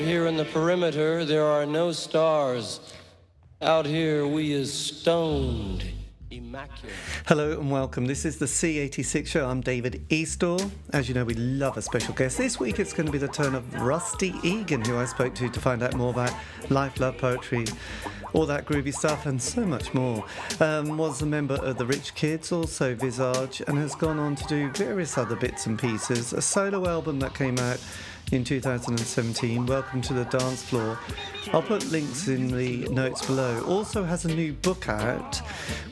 here in the perimeter, there are no stars. Out here, we is stoned. Immaculate. Hello and welcome. This is the C86 show. I'm David Eastaugh. As you know, we love a special guest. This week it's going to be the turn of Rusty Egan, who I spoke to find out more about life, love, poetry, all that groovy stuff and so much more. Was a member of the Rich Kids, also Visage, and has gone on to do various other bits and pieces. A solo album that came out in 2017, Welcome to the Dance Floor. I'll put links in the notes below. Also has a new book out,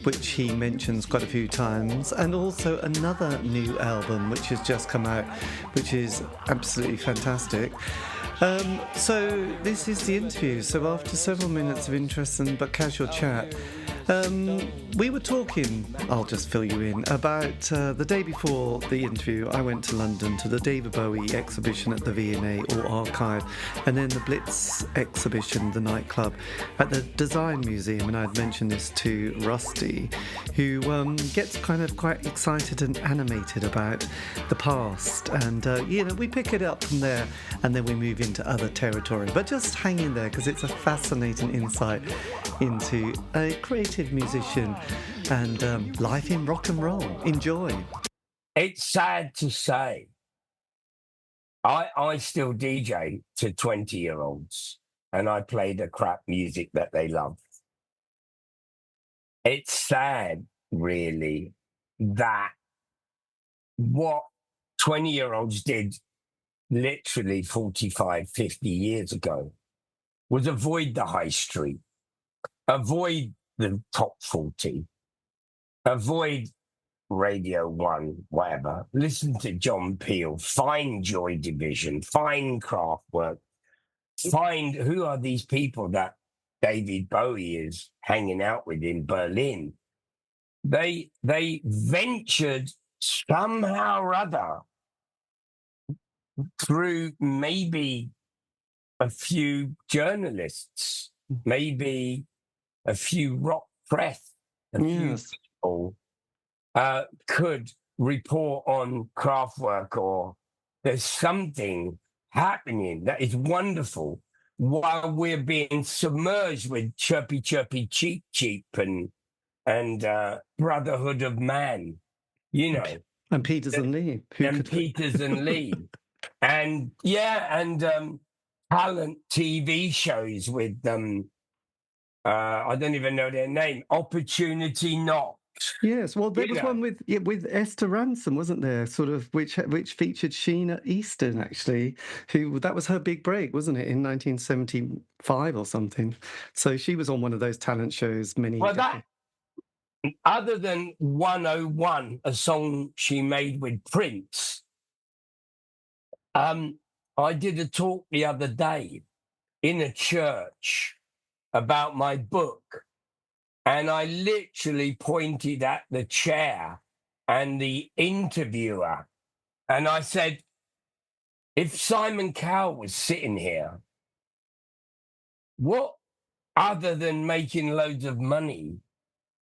which he mentions quite a few times, and also another new album which has just come out, which is absolutely fantastic. So this is the interview. So after several minutes of interesting but casual chat, we were talking, I'll just fill you in, about the day before the interview. I went to London to the David Bowie exhibition at the V&A or Archive, and then the Blitz exhibition, the nightclub, at the Design Museum. And I'd mentioned this to Rusty, who gets kind of quite excited and animated about the past. And, we pick it up from there and then we move into other territory. But just hang in there because it's a fascinating insight into a creative musician and life in rock and roll. Enjoy. It's sad to say, I still DJ to 20-year-olds and I play the crap music that they love. It's sad, really, that what 20-year-olds did literally 45, 50 years ago was avoid the high street, avoid the top 40, avoid Radio 1, whatever. Listen to John Peel, find Joy Division, find Kraftwerk, find who are these people that David Bowie is hanging out with in Berlin. They ventured somehow or other through maybe a few journalists, maybe a few rock press, few people could report on Kraftwerk, or there's something happening that is wonderful while we're being submerged with chirpy, chirpy, cheap, cheap and Brotherhood of Man, you know. And Peters and Lee. Peters and Lee. And talent TV shows with I don't even know their name. Opportunity Knock. Yes, well, there was one with Esther Ransom, wasn't there? Sort of which featured Sheena Easton, actually, that was her big break, wasn't it, in 1975 or something? So she was on one of those talent shows. Other than 101, a song she made with Prince. I did a talk the other day in a church about my book, and I literally pointed at the chair and the interviewer, and I said, if Simon Cowell was sitting here, what other than making loads of money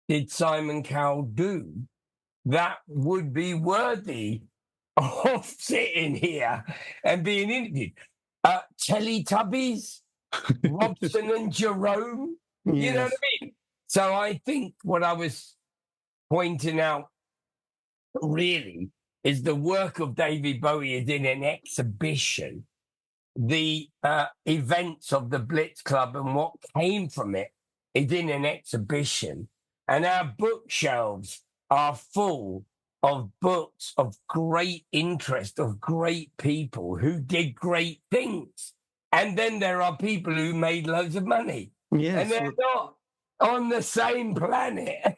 did Simon Cowell do that would be worthy of sitting here and being interviewed? Teletubbies, Robson and Jerome, you know what I mean? So I think what I was pointing out really is the work of David Bowie is in an exhibition. The events of the Blitz Club and what came from it is in an exhibition. And our bookshelves are full of books of great interest, of great people who did great things. And then there are people who made loads of money. Yes. And they're not on the same planet.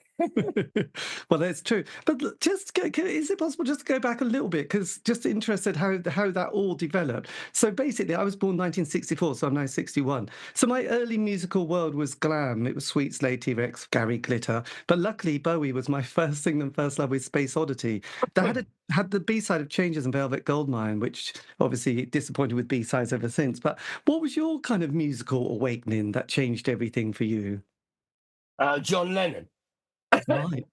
Well, that's true. But is it possible just to go back a little bit? Because just interested how that all developed. So basically, I was born 1964, so I'm now 61. So my early musical world was glam. It was Sweet Slade, T-Rex, Gary Glitter. But luckily, Bowie was my first thing and first love with Space Oddity. That had the B-side of Changes and Velvet Goldmine, which obviously disappointed with B-sides ever since. But what was your kind of musical awakening that changed everything for you? John Lennon. Right.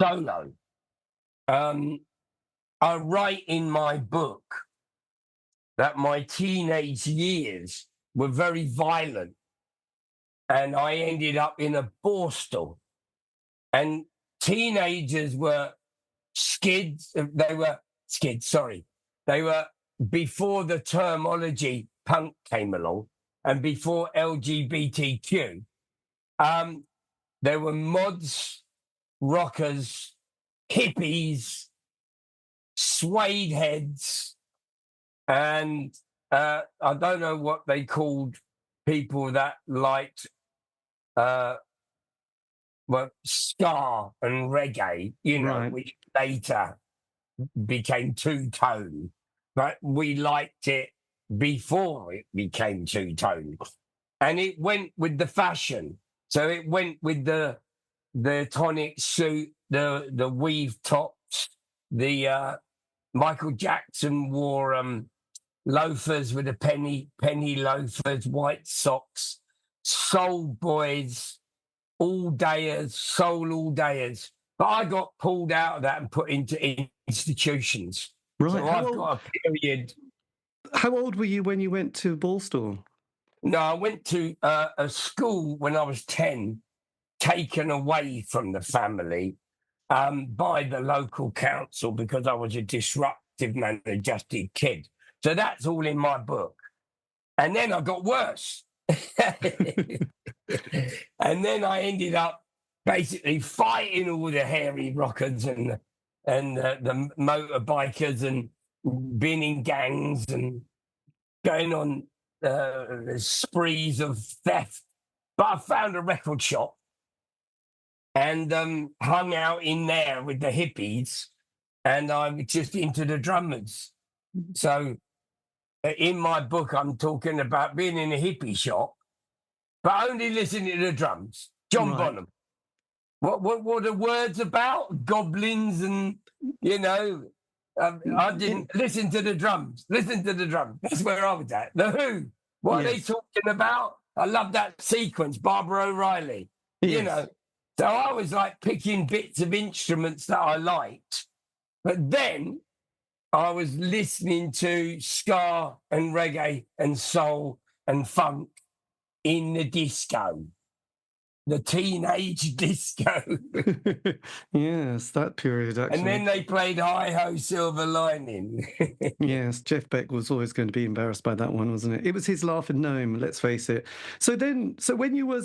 Solo. I write in my book that my teenage years were very violent. And I ended up in a borstal. And teenagers were skids. They were skids, sorry. They were before the terminology punk came along and before LGBTQ. There were mods, rockers, hippies, suede heads, and I don't know what they called people that liked ska and reggae, Right. which later became two-tone, but we liked it before it became two-tone. And it went with the fashion. So it went with the tonic suit, the weave tops, the Michael Jackson wore loafers with the penny loafers, white socks, soul boys, all-dayers, soul all-dayers. But I got pulled out of that and put into institutions. Right. So I've got a period. How old were you when you went to Borstal? No, I went to a school when I was 10, taken away from the family by the local council because I was a disruptive, maladjusted kid. So that's all in my book. And then I got worse. And then I ended up basically fighting all the hairy rockers and the motorbikers and being in gangs and going on sprees of theft. But I found a record shop and hung out in there with the hippies, and I was just into the drummers. So in my book, I'm talking about being in a hippie shop, but only listening to the drums. John Bonham. What are words about? Goblins and, I didn't listen to the drums. Listen to the drums. That's where I was at. The Who. What are they talking about? I love that sequence. Barbara O'Reilly. Yes. So I was like picking bits of instruments that I liked. But then I was listening to ska and reggae and soul and funk in the disco. The teenage disco. Yes, that period actually. And then they played Hi Ho Silver Lining. Yes, Jeff Beck was always going to be embarrassed by that one, wasn't it? It was his laughing gnome, let's face it. So when you were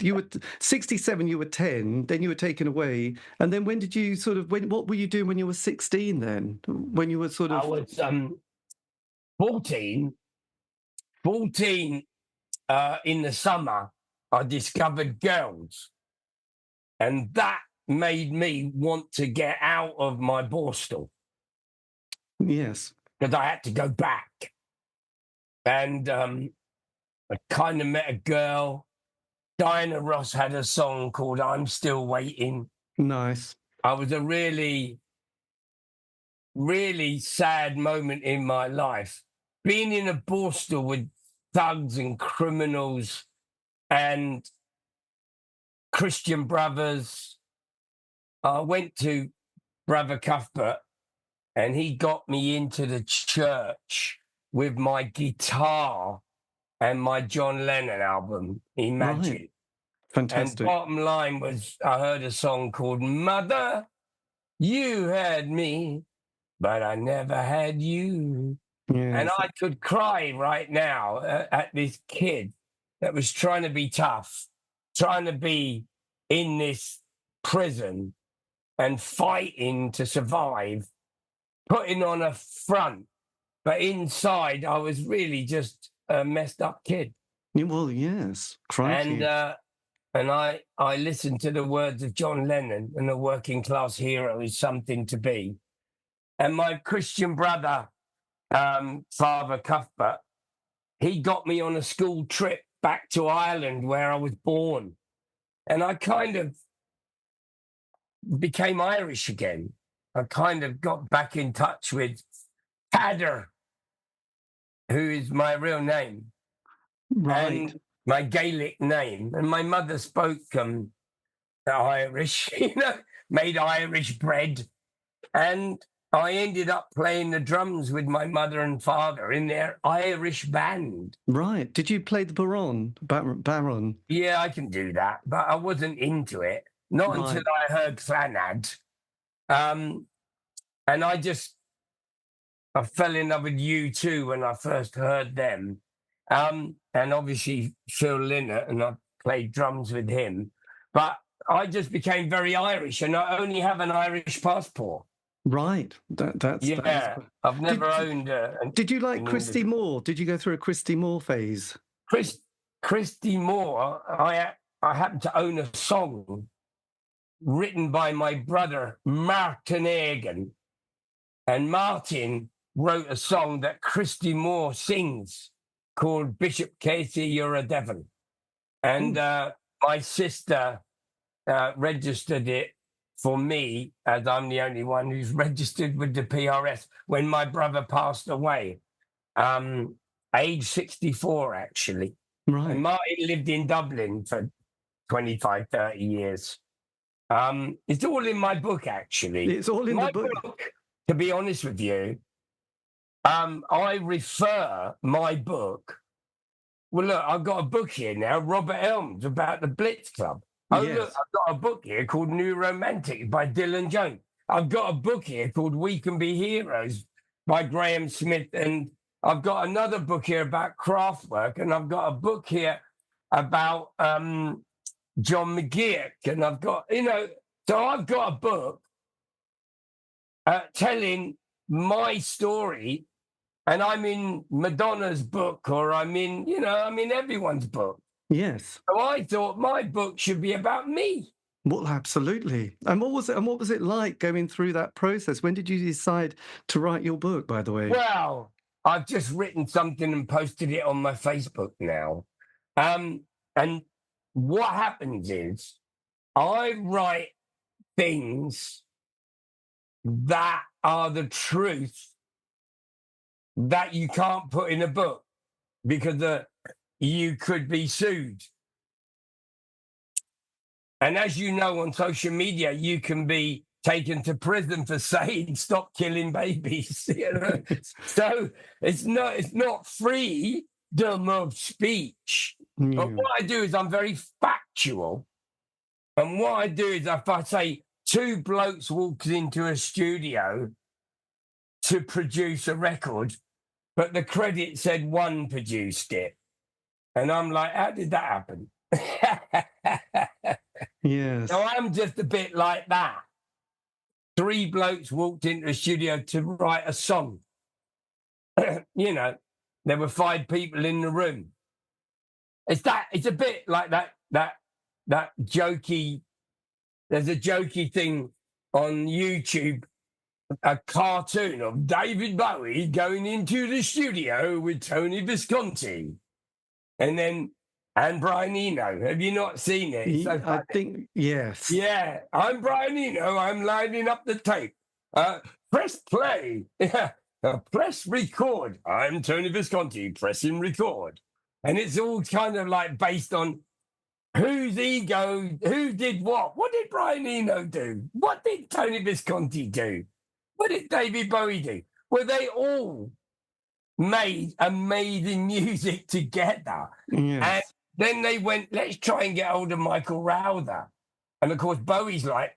you were 67, you were 10, then you were taken away. And then when did you what were you doing when you were 16 then? When you were I was 14. 14 in the summer, I discovered girls. And that made me want to get out of my borstal. Yes. Because I had to go back. And I kind of met a girl. Diana Ross had a song called I'm Still Waiting. Nice. I was a really, really sad moment in my life. Being in a borstal with thugs and criminals and Christian brothers. I went to Brother Cuthbert and he got me into the church with my guitar and my John Lennon album, Imagine. Right. Fantastic. And bottom line was I heard a song called Mother, You Had Me, but I never had you. Yes. And I could cry right now at this kid that was trying to be tough, trying to be in this prison and fighting to survive, putting on a front. But inside, I was really just a messed up kid. Well, yes. Crikey. And I listened to the words of John Lennon, and a working class hero is something to be. And my Christian brother, Father Cuthbert, he got me on a school trip back to Ireland where I was born. And I kind of became Irish again. I kind of got back in touch with Tadder, who is my real name. Right. And my Gaelic name. And my mother spoke Irish, made Irish bread. And I ended up playing the drums with my mother and father in their Irish band. Right. Did you play the baron? Yeah, I can do that, but I wasn't into it. Not Right. until I heard Flanad. And I fell in love with U2 when I first heard them. And obviously Phil Lynott, and I played drums with him. But I just became very Irish, and I only have an Irish passport. Right. That is Yeah, quite... I've never owned Did you like an Christy English. Moore? Did you go through a Christy Moore phase? Christy Moore, I happen to own a song written by my brother, Martin Egan. And Martin wrote a song that Christy Moore sings called Bishop Casey, You're a Devil. And my sister registered it for me, as I'm the only one who's registered with the PRS, when my brother passed away, age 64, actually. Right. And Martin lived in Dublin for 25, 30 years. It's all in my book, actually. It's all in my the book. To be honest with you, I refer my book. Well, look, I've got a book here now, Robert Elms, about the Blitz Club. Oh, Yes. look, I've got a book here called New Romantic by Dylan Jones. I've got a book here called We Can Be Heroes by Graham Smith. And I've got another book here about Kraftwerk. And I've got a book here about John McGeoch. And I've got, so I've got a book telling my story, and I'm in Madonna's book, or I'm in everyone's book. Yes. So I thought my book should be about me. Well, absolutely. And what was it like going through that process? When did you decide to write your book, by the way? Well, I've just written something and posted it on my Facebook now. And what happens is I write things that are the truth that you can't put in a book because you could be sued. And as you know, on social media, you can be taken to prison for saying stop killing babies. So it's not freedom of speech. Yeah. But what I do is I'm very factual. And what I do is if I say two blokes walked into a studio to produce a record, but the credit said one produced it. And I'm like, how did that happen? Yes. So I'm just a bit like that. Three blokes walked into a studio to write a song. There were 5 people in the room. It's a bit like that jokey. There's a jokey thing on YouTube, a cartoon of David Bowie going into the studio with Tony Visconti, and Brian Eno. Have you not seen it? So I think, yes. Yeah, I'm Brian Eno. I'm lining up the tape. Press play. Press record. I'm Tony Visconti. Pressing record. And it's all kind of like based on whose ego, who did what? What did Brian Eno do? What did Tony Visconti do? What did David Bowie do? Well, they all made amazing music together. Yes. And then they went, let's try and get hold of Michael Rowther. And of course, Bowie's like,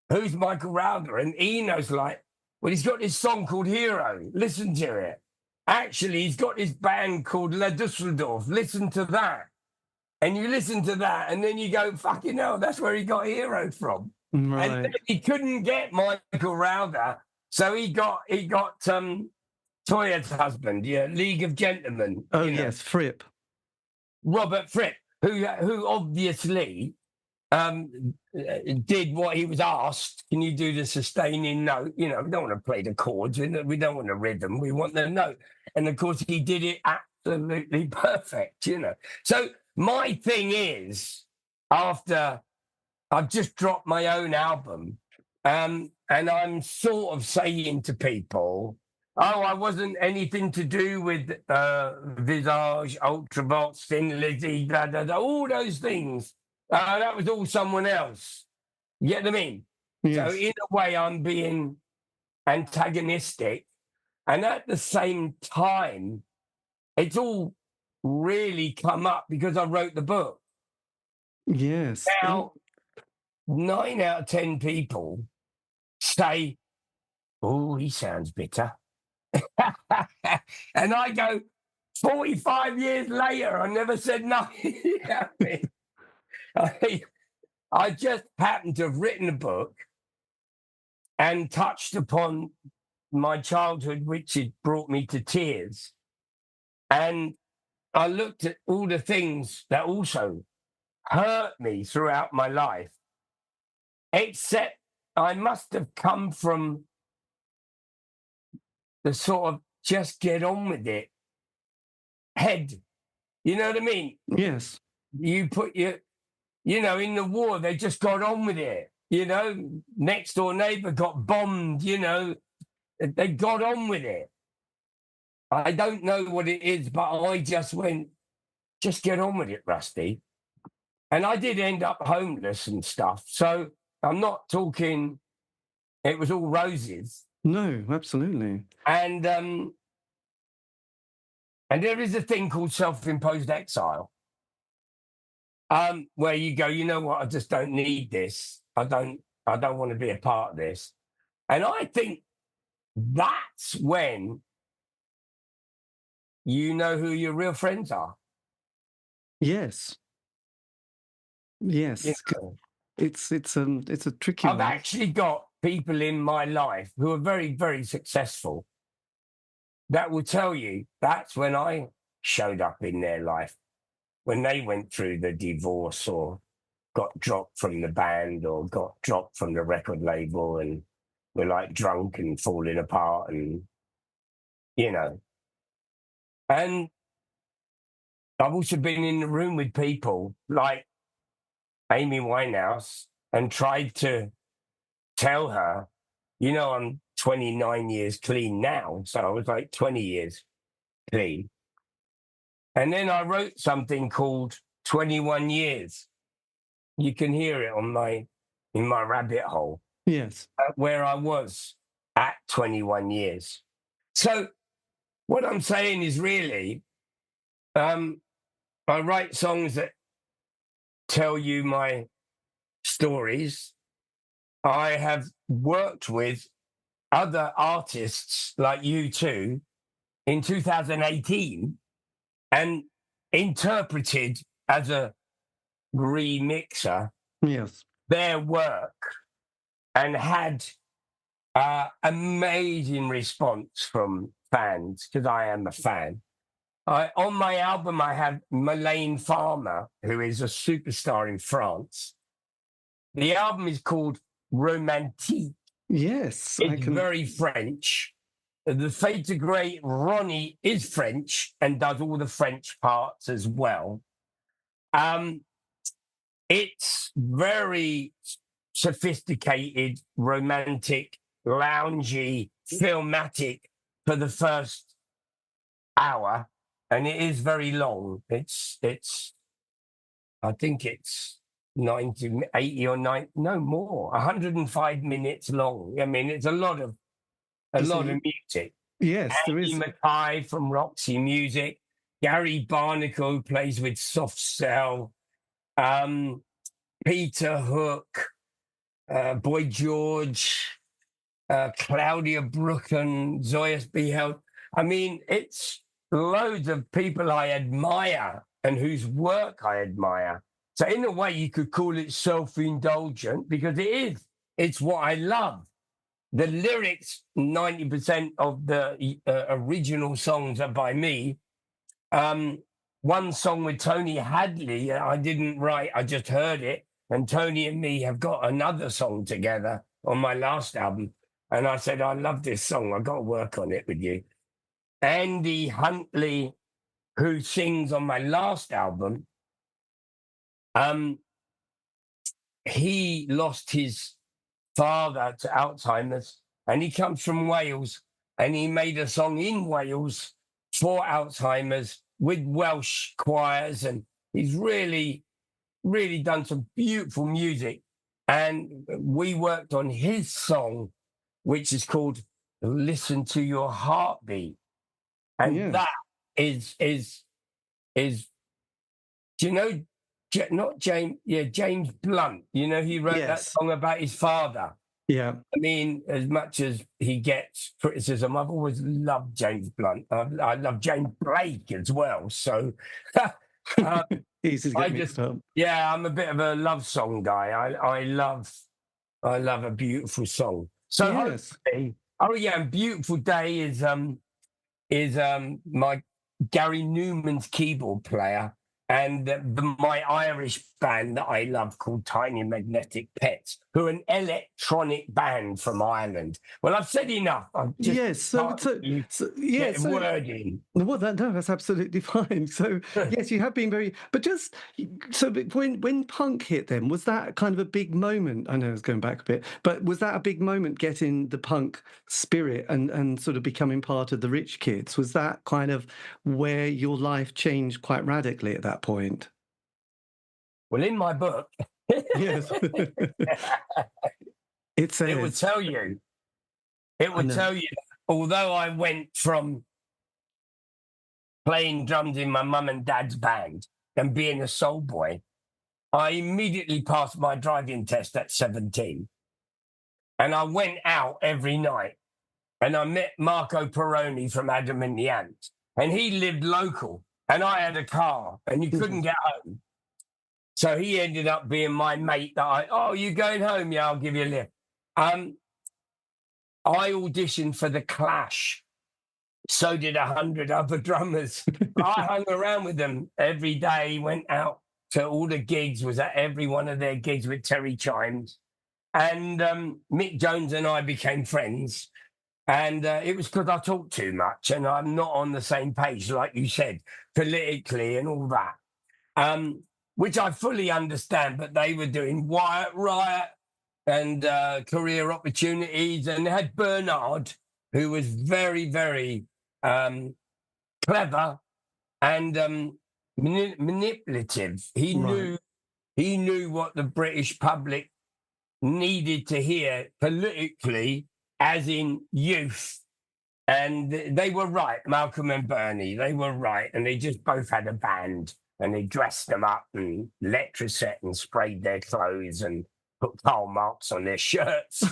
who's Michael Rowther? And Eno's like, well, he's got this song called Hero. Listen to it. Actually, he's got this band called La Dusseldorf. Listen to that. And you listen to that, and then you go, fucking hell, that's where he got Hero from. Right. And then he couldn't get Michael Rowther, so he got Toya's husband, League of Gentlemen. Oh, yes, Fripp. Robert Fripp, who obviously did what he was asked. Can you do the sustaining note? We don't want to play the chords. We don't want the rhythm. We want the note. And of course, he did it absolutely perfect, So my thing is, after I've just dropped my own album, and I'm sort of saying to people, I wasn't anything to do with Visage, Ultravox, Thin Lizzy, blah, blah, blah, all those things. That was all someone else. You get what I mean? Yes. So in a way, I'm being antagonistic, and at the same time, it's all really come up because I wrote the book. Yes. Now, 9 out of 10 people say, "Oh, he sounds bitter." And I go, 45 years later, I never said nothing. You know what I mean? I just happened to have written a book and touched upon my childhood, which had brought me to tears. And I looked at all the things that also hurt me throughout my life, except I must have come from the sort of just get on with it head. You know what I mean? Yes. You put your, in the war, they just got on with it. Next door neighbor got bombed, they got on with it. I don't know what it is, but I just went, just get on with it, Rusty. And I did end up homeless and stuff. So I'm not talking, it was all roses. No, absolutely. And there is a thing called self-imposed exile, where you go, you know what, I just don't need this. I don't want to be a part of this. And I think that's when you know who your real friends are. Yes. Yes. You know? It's a tricky I've one. actually got people in my life who are very, very successful that will tell you that's when I showed up in their life, when they went through the divorce or got dropped from the band or got dropped from the record label and were like drunk and falling apart and, And I've also been in the room with people like Amy Winehouse and tried to tell her, I'm 29 years clean now. So I was like 20 years clean. And then I wrote something called 21 Years. You can hear it in my rabbit hole. Yes. Where I was at 21 years. So what I'm saying is really, I write songs that tell you my stories. I have worked with other artists like you too in 2018 and interpreted as a remixer Yes. their work and had amazing response from fans because I am a fan. On my album, I have Mylène Farmer, who is a superstar in France. The album is called Romantique. Yes. It's very French. The Fade to Grey, Ronnie is French and does all the French parts as well. It's very sophisticated, romantic, loungy, filmatic for the first hour, and it is very long. It's I think it's 90, 80 or 90, no more, 105 minutes long. I mean, it's a lot of music. Yes, there Andy is. Mackay from Roxy Music, Gary Barnacle who plays with Soft Cell, Peter Hook, Boy George, Claudia Brooken, Zoyas Beheld. I mean, it's loads of people I admire and whose work I admire. So in a way, you could call it self-indulgent because it is. It's what I love. The lyrics, 90% of the original songs are by me. One song with Tony Hadley, I didn't write, I just heard it. And Tony and me have got another song together on my last album. And I said, I love this song. I've got to work on it with you. Andy Huntley, who sings on my last album, he lost his father to Alzheimer's, and he comes from Wales, and he made a song in Wales for Alzheimer's with Welsh choirs, and he's really, really done some beautiful music. And we worked on his song, which is called listen to your heartbeat. And that is do you know, not James, James Blunt, you know, he wrote that song about his father. Yeah. I mean, as much as he gets criticism, I've always loved James Blunt. I love James Blake as well. So Easy to get mixed up. Yeah, I'm a bit of a love song guy. I love a beautiful song. So hopefully, and Beautiful Day is my Gary Newman's keyboard player, and my Irish band that I love called Tiny Magnetic Pets, who are an electronic band from Ireland. Well, I've said enough. I've just word in. Well, that's absolutely fine. So yes, you have been very, but just so when punk hit, then was that kind of a big moment? I know it's going back a bit, but was that a big moment getting the punk spirit and sort of becoming part of the Rich Kids? Was that kind of where your life changed quite radically at that point? Well, in my book, yes, it says it would tell you. It would tell you. Although I went from playing drums in my mum and dad's band and being a soul boy, I immediately passed my driving test at 17. And I went out every night and I met Marco Peroni from Adam and the Ants. And he lived local and I had a car and you couldn't get home. So he ended up being my mate you going home? Yeah, I'll give you a lift. I auditioned for The Clash. So did 100 other drummers. I hung around with them every day, went out to all the gigs, was at every one of their gigs with Terry Chimes. And Mick Jones and I became friends. And it was because I talked too much and I'm not on the same page, like you said, politically and all that, which I fully understand. But they were doing Wyatt Riot and Career Opportunities. And they had Bernard, who was very, very clever and manipulative. He knew what the British public needed to hear politically, as in youth. And they were right, Malcolm and Bernie, they were right. And they just both had a band and they dressed them up and electroset and sprayed their clothes and put Karl Marx on their shirts.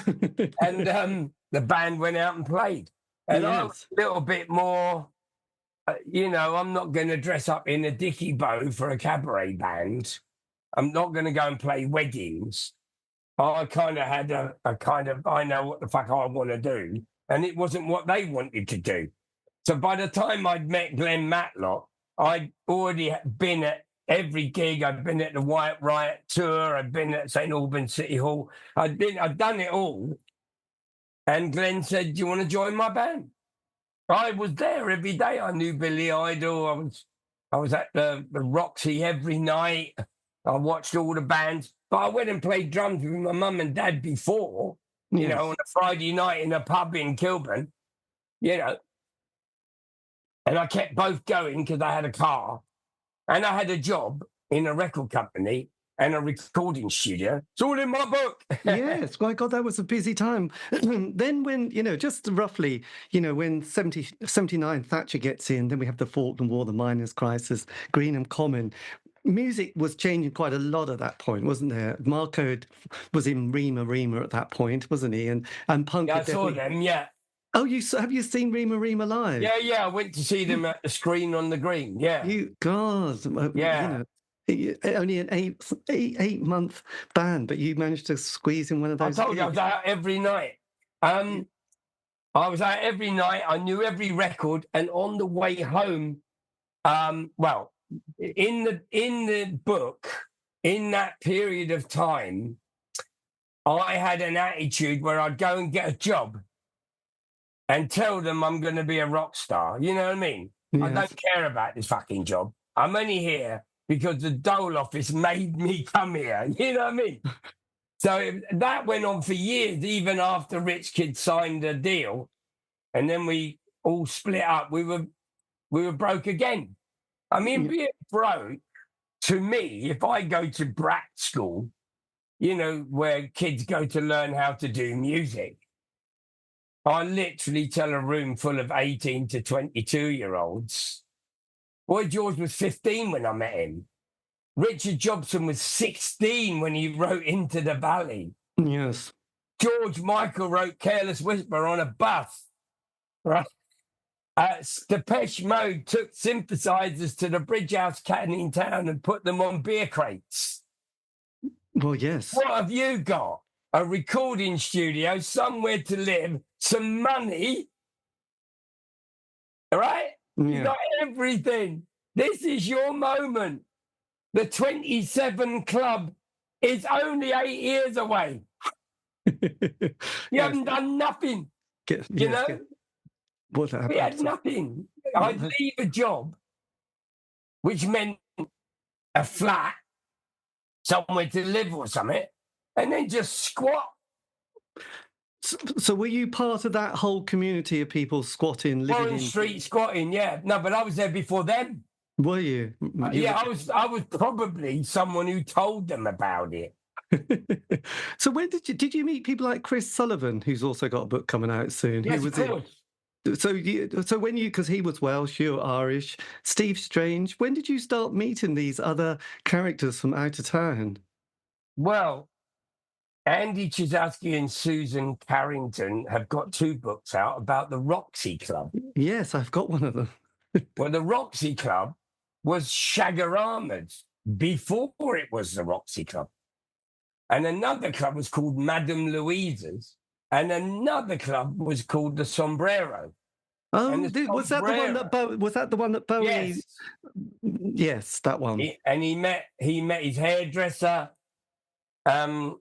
And the band went out and played. And I was a little bit more, I'm not going to dress up in a dicky bow for a cabaret band. I'm not going to go and play weddings. I kind of had I know what the fuck I want to do. And it wasn't what they wanted to do. So by the time I'd met Glenn Matlock, I'd already been at every gig. I'd been at the Wyatt Riot tour. I'd been at St. Albans City Hall. I'd done it all. And Glenn said, "Do you want to join my band?" I was there every day. I knew Billy Idol. I was at the Roxy every night. I watched all the bands. But I went and played drums with my mum and dad before, on a Friday night in a pub in Kilburn, And I kept both going because I had a car and I had a job in a record company and a recording studio. It's all in my book. Yes, my God, that was a busy time. Then when, just roughly, when 79 Thatcher gets in, then we have the Falkland War, the miners' crisis, Greenham Common. Music was changing quite a lot at that point, wasn't there? Marco was in Rima at that point, wasn't he? And punk. Yeah, I saw them. Yeah. Oh, have you seen Rima live? Yeah. I went to see them at the Screen on the Green. Yeah. Yeah. Only an eight month band, but you managed to squeeze in one of those. I told you I was out every night. I was out every night. I knew every record, and on the way home, in the book, in that period of time, I had an attitude where I'd go and get a job and tell them I'm going to be a rock star. You know what I mean? Yes. I don't care about this fucking job. I'm only here because the Dole office made me come here. You know what I mean? So that went on for years, even after Rich Kid signed a deal. And then we all split up. We were broke again. I mean, being broke, to me, if I go to brat school, where kids go to learn how to do music, I literally tell a room full of 18 to 22-year-olds. Boy George was 15 when I met him. Richard Jobson was 16 when he wrote Into the Valley. Yes. George Michael wrote Careless Whisper on a bus, right? Depeche Mode took synthesizers to the Bridge House Canning Town and put them on beer crates. Well, yes. What have you got? A recording studio, somewhere to live, some money, all right? Yeah. You got everything. This is your moment. The 27 Club is only 8 years away. You haven't done nothing. You know? What We had nothing. I'd leave a job, which meant a flat, somewhere to live or something, and then just squat. So were you part of that whole community of people squatting, living Warren Street squatting, yeah. No, but I was there before them. Were you? I was probably someone who told them about it. So when did you meet people like Chris Sullivan, who's also got a book coming out soon? Yes, Who was of course. So when you, because he was Welsh, you're Irish, Steve Strange, when did you start meeting these other characters from out of town? Well, Andy Chisowski and Susan Carrington have got 2 books out about the Roxy Club. Yes, I've got one of them. Well, the Roxy Club was Shagarama's before it was the Roxy Club. And another club was called Madame Louisa's. And another club was called the Sombrero. Oh, was that the one that Bowie? Yes. Yes, that one. He met his hairdresser. And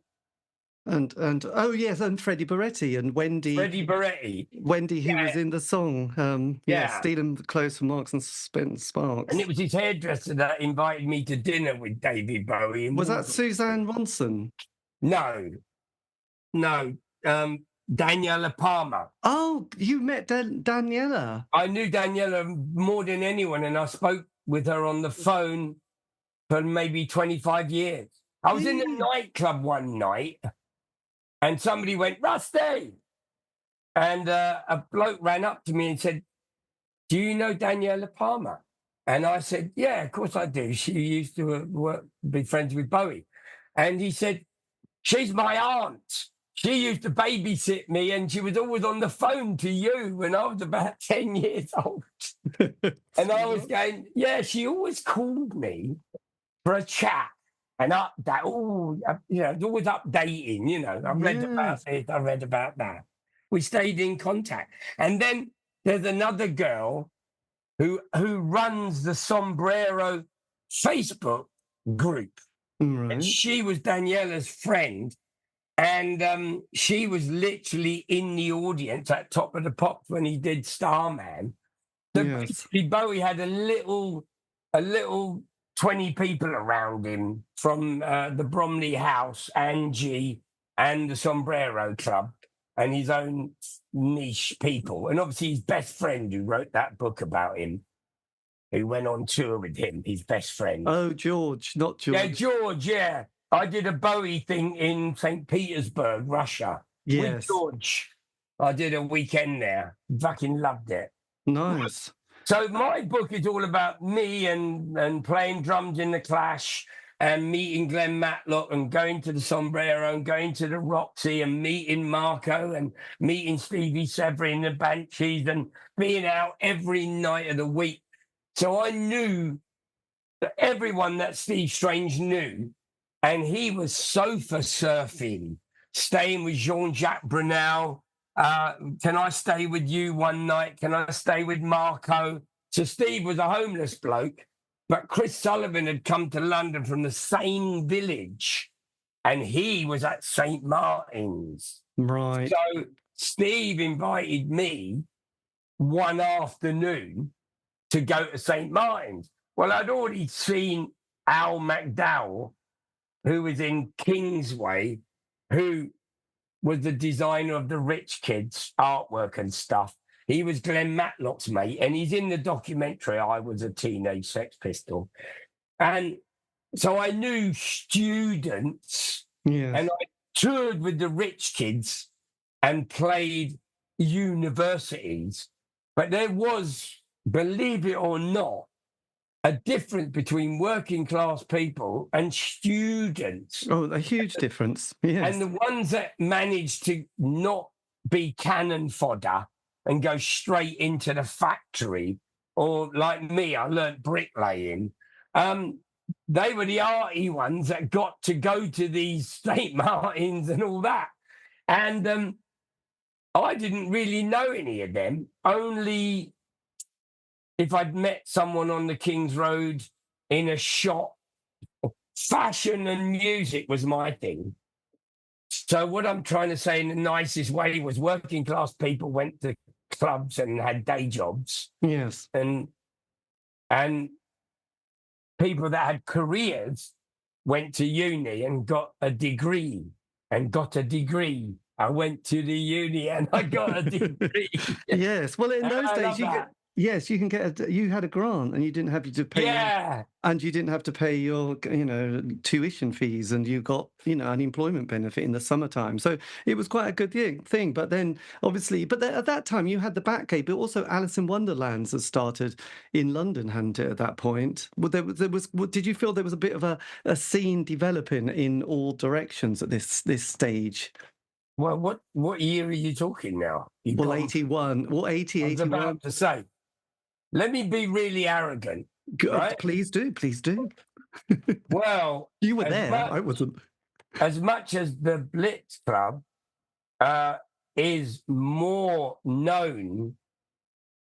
oh yes, and Freddie Barretti and Wendy. Freddie Barretti. Wendy, who was in the song, stealing the clothes from Marks and Sparks. And it was his hairdresser that invited me to dinner with David Bowie. Was that Suzanne Ronson? No. Daniela Palmer. Oh, you met Daniela. I knew Daniela more than anyone, and I spoke with her on the phone for maybe 25 years. I was in a nightclub one night, and somebody went, "Rusty!" And a bloke ran up to me and said, "Do you know Daniela Palmer?" And I said, "Yeah, of course I do. She used to be friends with Bowie." And he said, "She's my aunt. She used to babysit me, and she was always on the phone to you when I was about 10 years old." And I was going, "Yeah, she always called me for a chat and update. It's always updating, I read about this, I read about that." We stayed in contact. And then there's another girl who runs the Sombrero Facebook group. Right. And she was Daniela's friend. And she was literally in the audience at Top of the Pops when he did Starman. So basically Bowie had a little 20 people around him from the Bromley House, Angie, and the Sombrero Club, and his own niche people. And obviously his best friend who wrote that book about him, who went on tour with him, his best friend. Oh, George, not George. Yeah, George, yeah. I did a Bowie thing in St. Petersburg, Russia. Yes. With George. I did a weekend there. Fucking loved it. Nice. So my book is all about me and playing drums in the Clash and meeting Glenn Matlock and going to the Sombrero and going to the Roxy and meeting Marco and meeting Stevie Severin and the Banshees and being out every night of the week. So I knew that everyone that Steve Strange knew, and he was sofa surfing, staying with Jean-Jacques Brunel. Can I stay with you one night? Can I stay with Marco? So Steve was a homeless bloke, but Chris Sullivan had come to London from the same village, and he was at St. Martin's. Right. So Steve invited me one afternoon to go to St. Martin's. Well, I'd already seen Al McDowell, who was in Kingsway, who was the designer of the Rich Kids artwork and stuff. He was Glenn Matlock's mate, and he's in the documentary, I Was a Teenage Sex Pistol. And so I knew students, and I toured with the Rich Kids and played universities, but there was, believe it or not, a difference between working class people and students. Oh, a huge difference. Yes. And the ones that managed to not be cannon fodder and go straight into the factory, or like me, I learnt bricklaying. They were the arty ones that got to go to these St. Martins and all that. And I didn't really know any of them, only if I'd met someone on the King's Road in a shop. Fashion and music was my thing. So what I'm trying to say in the nicest way was working class people went to clubs and had day jobs. Yes. And people that had careers went to uni and got a degree and got a degree. I went to the uni and I got a degree. Yes. Well, in those days, you can get you had a grant and you didn't have to pay. Yeah. And you didn't have to pay your, tuition fees, and you got, unemployment benefit in the summertime. So it was quite a good thing. But then, obviously, at that time you had the Batcave, but also Alice in Wonderlands has started in London, hadn't it? At that point, did you feel there was a bit of a scene developing in all directions at this stage? Well, what year are you talking now? 81. Well, 80, 81. I was about to say. Let me be really arrogant. Right? Please do. Well, you were there. I wasn't. As much as the Blitz Club is more known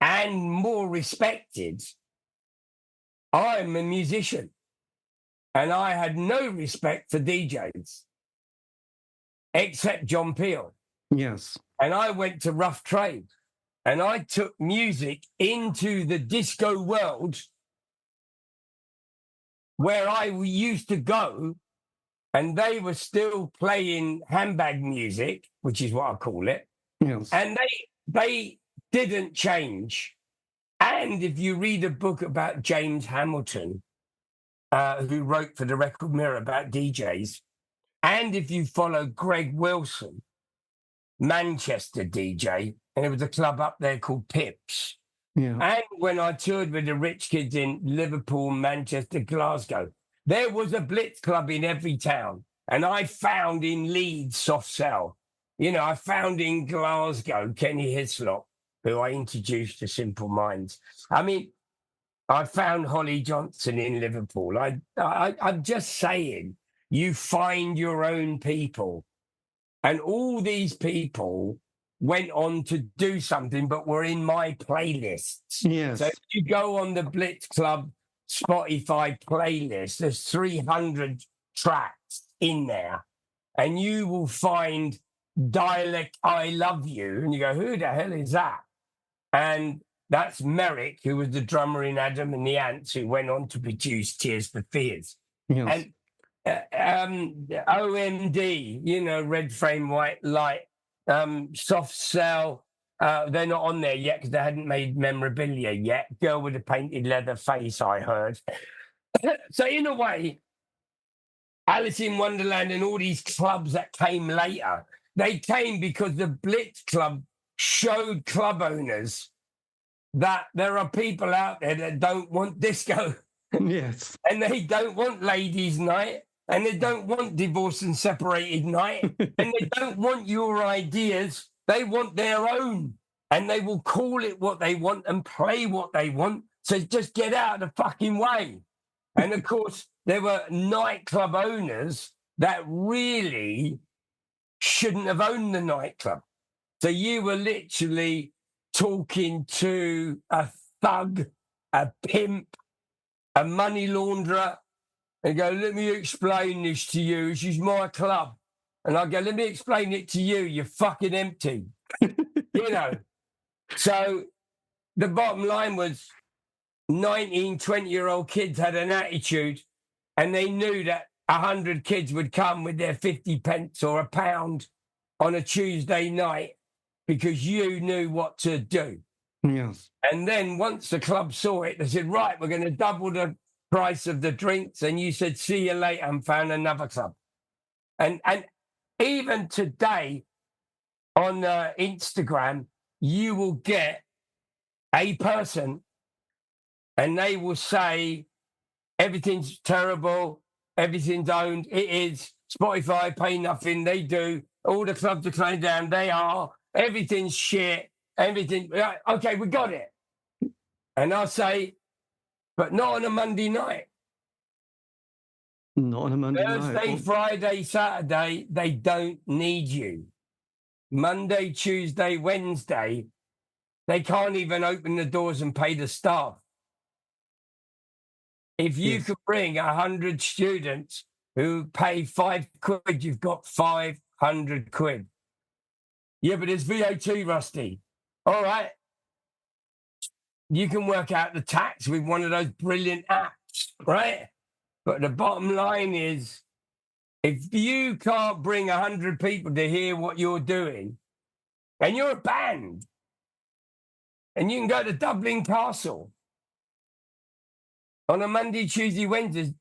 and more respected, I'm a musician, and I had no respect for DJs except John Peel. Yes. And I went to rough trade, and I took music into the disco world, where I used to go, and they were still playing handbag music, which is what I call it. Yes. And they didn't change. And if you read a book about James Hamilton, who wrote for the Record Mirror about DJs, and if you follow Greg Wilson, Manchester DJ, and there was a club up there called Pips. Yeah. And when I toured with the rich kids in Liverpool, Manchester, Glasgow, there was a Blitz club in every town. And I found in Leeds Soft Cell. I found in Glasgow Kenny Hislop, who I introduced to Simple Minds. I mean, I found Holly Johnson in Liverpool. I'm just saying, you find your own people. And all these people went on to do something, but were in my playlists. Yes. So if you go on the Blitz Club Spotify playlist, there's 300 tracks in there, and you will find Dialect I Love You, and you go, who the hell is that? And that's Merrick, who was the drummer in Adam and the Ants, who went on to produce Tears for Fears. Yes. And OMD, Red Frame White Light, Soft Cell, they're not on there yet because they hadn't made memorabilia yet. Girl with a painted leather face, I heard. So in a way, Alice in Wonderland and all these clubs that came later, they came because the Blitz Club showed club owners that there are people out there that don't want disco. Yes. And they don't want ladies' night, and they don't want divorce and separated night, and they don't want your ideas. They want their own, and they will call it what they want and play what they want. So just get out of the fucking way. And of course, there were nightclub owners that really shouldn't have owned the nightclub. So you were literally talking to a thug, a pimp, a money launderer, and go, let me explain this to you. This is my club. And I go, let me explain it to you. You're fucking empty. So the bottom line was 19, 20-year-old kids had an attitude, and they knew that 100 kids would come with their 50 pence or £1 on a Tuesday night because you knew what to do. Yes. And then once the club saw it, they said, right, we're going to double the price of the drinks. And you said, see you later, and found another club. And even today on Instagram, you will get a person and they will say everything's terrible, everything's owned. It is. Spotify pay nothing. They do. All the clubs are closed down. They are. Everything's shit. Everything. Okay, we got it. And I'll say, but not on a Monday night. Not on a Monday night. Thursday, Friday, Saturday, they don't need you. Monday, Tuesday, Wednesday, they can't even open the doors and pay the staff. If you could bring 100 students who pay £5, you've got 500 quid. Yeah, but it's VAT, Rusty. All right. You can work out the tax with one of those brilliant apps, right? But the bottom line is, if you can't bring 100 people to hear what you're doing, and you're a band, and you can go to Dublin Castle on a Monday, Tuesday, Wednesday,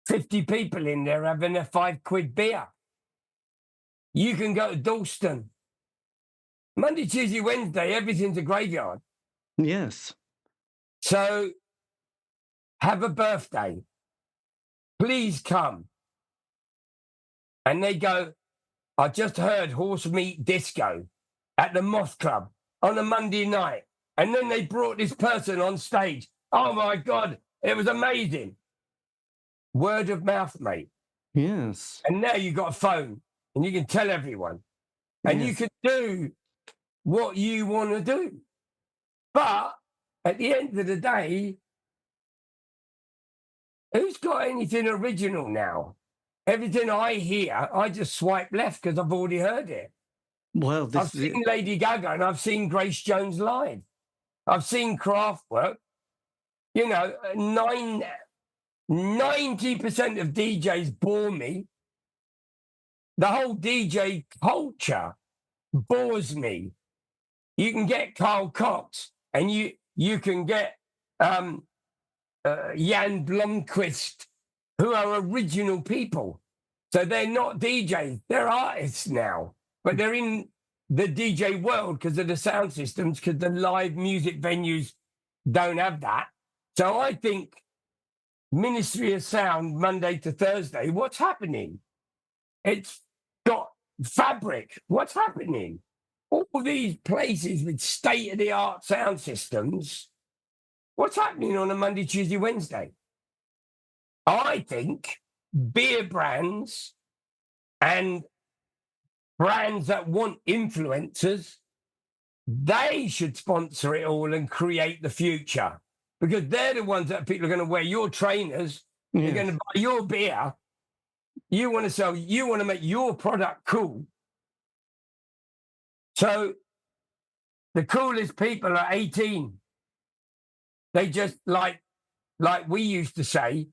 50 people in there having a £5 beer. You can go to Dalston. Monday, Tuesday, Wednesday, everything's a graveyard. Yes. So have a birthday. Please come. And they go, I just heard Horse Meat Disco at the Moth Club on a Monday night. And then they brought this person on stage. Oh, my God, it was amazing. Word of mouth, mate. Yes. And now you've got a phone and you can tell everyone. And you can do what you want to do. But at the end of the day, who's got anything original now? Everything I hear, I just swipe left because I've already heard it. Well, I've seen Lady Gaga and I've seen Grace Jones live. I've seen Kraftwerk. You know, 90% of DJs bore me. The whole DJ culture bores me. You can get Carl Cox and you can get Jan Blomqvist, who are original people. So they're not DJs, they're artists now. But they're in the DJ world because of the sound systems, because the live music venues don't have that. So I think Ministry of Sound, Monday to Thursday, what's happening? It's got Fabric. What's happening? All these places with state-of-the-art sound systems, what's happening on a Monday, Tuesday, Wednesday? I think beer brands and brands that want influencers, they should sponsor it all and create the future, because they're the ones that people are going to wear your trainers. They're going to buy your beer. You want to sell, you want to make your product cool. So the coolest people are 18. They just like we used to say,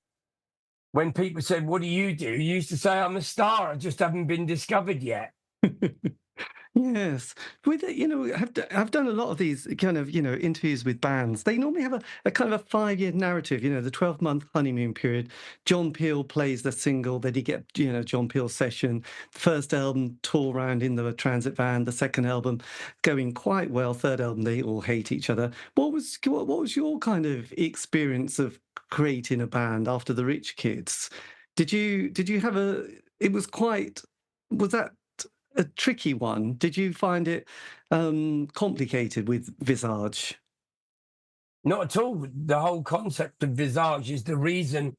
when people said, what do? You used to say, I'm a star. I just haven't been discovered yet. Yes. With, I've done a lot of these kind of, interviews with bands. They normally have a kind of a 5-year narrative, the 12-month honeymoon period. John Peel plays the single, then you get, John Peel session. The first album, tour around in the transit van. The second album going quite well. Third album, they all hate each other. What was your kind of experience of creating a band after the Rich Kids? Did you have was that a tricky one? Did you find it complicated with Visage? Not at all. The whole concept of Visage is the reason,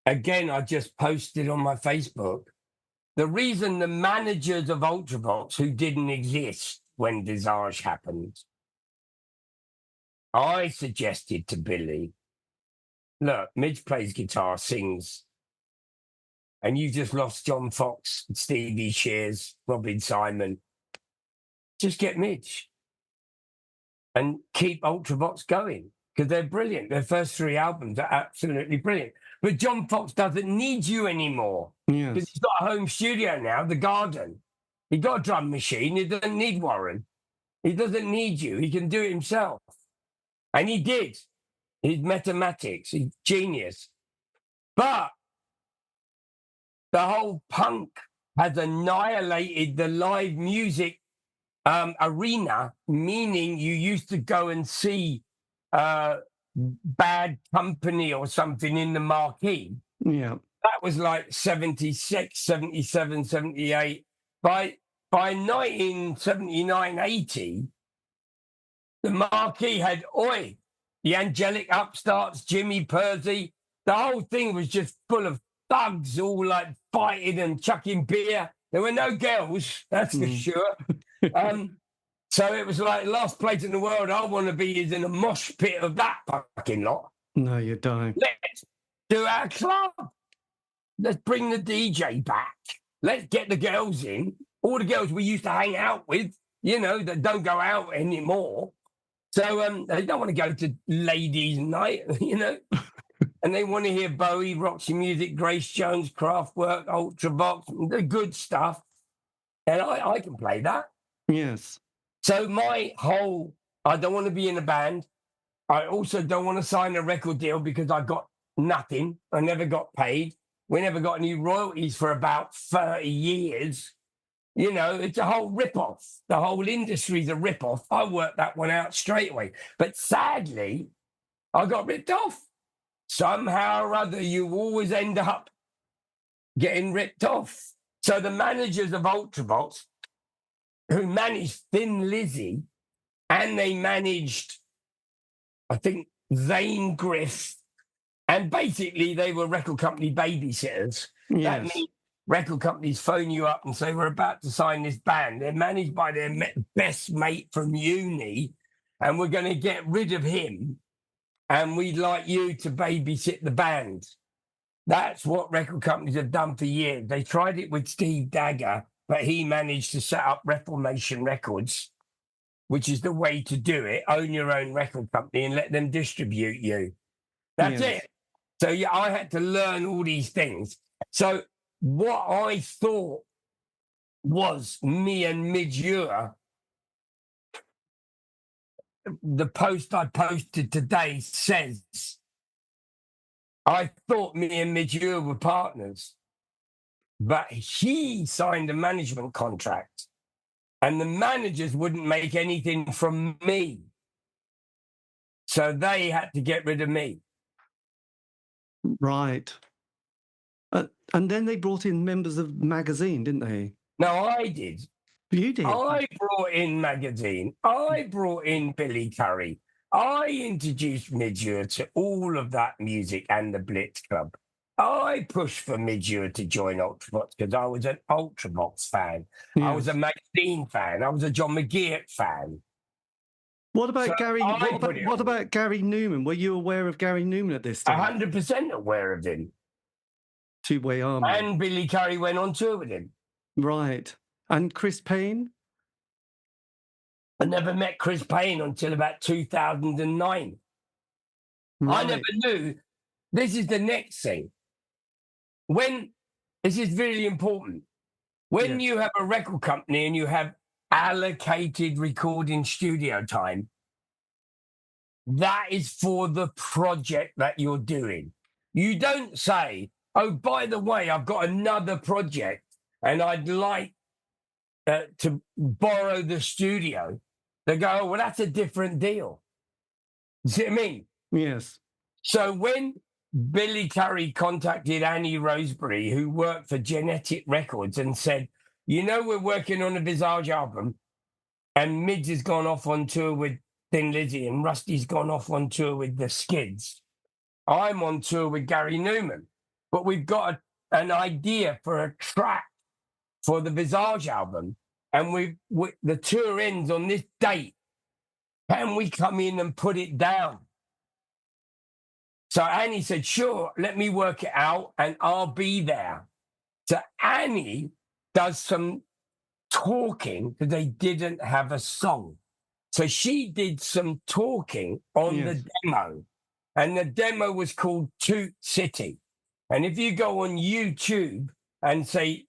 again, I just posted on my Facebook, the reason the managers of Ultravox, who didn't exist when Visage happened, I suggested to Billy, look, Midge plays guitar, sings, and you just lost John Fox, Stevie Shears, Robin Simon. Just get Midge and keep Ultravox going, because they're brilliant. Their first 3 albums are absolutely brilliant. But John Fox doesn't need you anymore. Yes. Because he's got a home studio now, The Garden. He got a drum machine. He doesn't need Warren. He doesn't need you. He can do it himself. And he did. He's mathematics. He's genius. But the whole punk has annihilated the live music arena, meaning you used to go and see Bad Company or something in the marquee. Yeah. That was like 76, 77, 78. By 1979, 80, the marquee had Oi, the Angelic Upstarts, Jimmy Pursey. The whole thing was just full of thugs, all like fighting and chucking beer. There were no girls, that's for sure. So it was like last place in the world I want to be is in a mosh pit of that fucking lot. No, you don't. Let's do our club. Let's bring the DJ back. Let's get the girls in. All the girls we used to hang out with, that don't go out anymore. So they don't want to go to ladies' night, and they want to hear Bowie, Roxy Music, Grace Jones, Kraftwerk, Ultravox, the good stuff. And I can play that. Yes. So I don't want to be in a band. I also don't want to sign a record deal because I got nothing. I never got paid. We never got any royalties for about 30 years. It's a whole rip-off. The whole industry's a rip-off. I worked that one out straight away. But sadly, I got ripped off. Somehow or other, you always end up getting ripped off. So the managers of Ultravox, who managed Thin Lizzy, and they managed, I think, Zane Griff, and basically they were record company babysitters. Yes. That means record companies phone you up and say, we're about to sign this band. They're managed by their best mate from uni, and we're going to get rid of him, and we'd like you to babysit the band. That's what record companies have done for years. They tried it with Steve Dagger, but he managed to set up Reformation Records, which is the way to do it. Own your own record company and let them distribute you. That's it. So yeah, I had to learn all these things. So what I thought was me and Midge Ure, the post I posted today says, I thought me and Midge Ure were partners, but he signed a management contract and the managers wouldn't make anything from me. So they had to get rid of me. Right. And then they brought in members of Magazine, didn't they? No, I did. You did? I brought in Magazine. I brought in Billy Curry. I introduced Midge Ure to all of that music and the Blitz Club. I pushed for Midge Ure to join Ultravox because I was an Ultravox fan. Yes. I was a Magazine fan. I was a John McGeoch fan. What about Gary? What about Gary Newman? Were you aware of Gary Newman at this time? 100% aware of him. Two-Way Army. And Billy Curry went on tour with him. Right. And Chris Payne? I never met Chris Payne until about 2009. Right. I never knew. This is the next thing. This is really important. When you have a record company and you have allocated recording studio time, that is for the project that you're doing. You don't say, oh, by the way, I've got another project and I'd like to borrow the studio. They go, oh, well, that's a different deal. You see what I mean? Yes. So when Billy Curry contacted Annie Roseberry, who worked for Genetic Records, and said, we're working on a Visage album, and Midge has gone off on tour with Thin Lizzy, and Rusty's gone off on tour with the Skids. I'm on tour with Gary Newman, but we've got an idea for a track for the Visage album, and the tour ends on this date. Can we come in and put it down? So Annie said, sure, let me work it out and I'll be there. So Annie does some talking because they didn't have a song. So she did some talking on the demo, and the demo was called Toot City. And if you go on YouTube and say,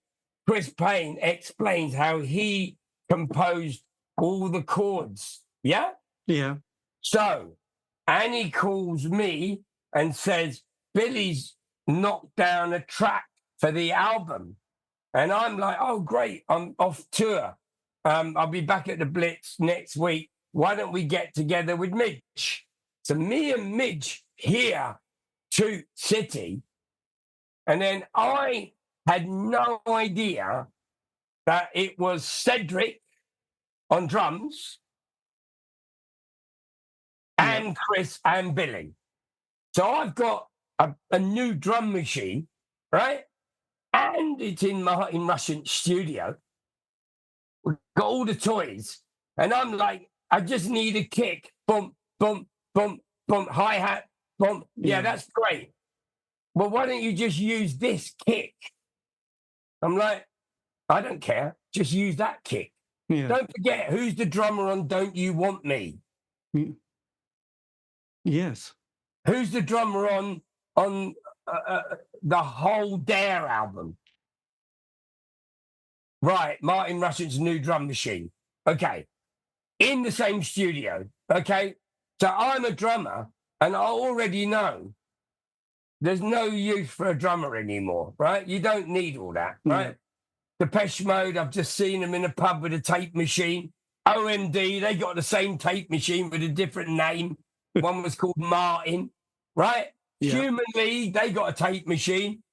Chris Payne explains how he composed all the chords. Yeah? Yeah. So Annie calls me and says, Billy's knocked down a track for the album. And I'm like, oh, great, I'm off tour. I'll be back at the Blitz next week. Why don't we get together with Midge? So me and Midge here to City. And then I had no idea that it was Cedric on drums and Chris and Billy. So I've got a new drum machine, right? And it's in Russian studio. We've got all the toys. And I'm like, I just need a kick. Boom, boom, boom, boom, hi-hat, boom. Yeah, that's great. Well, why don't you just use this kick? I'm like, I don't care. Just use that kick. Yeah. Don't forget, who's the drummer on Don't You Want Me? Yes. Who's the drummer on the whole Dare album? Right, Martin Rushent's new drum machine. Okay, in the same studio. Okay, so I'm a drummer, and I already know there's no use for a drummer anymore. Right, you don't need all that. Right. Depeche Mode, I've just seen them in a pub with a tape machine. OMD, they got the same tape machine with a different name. One was called Martin, right? Yeah. Human League, they got a tape machine.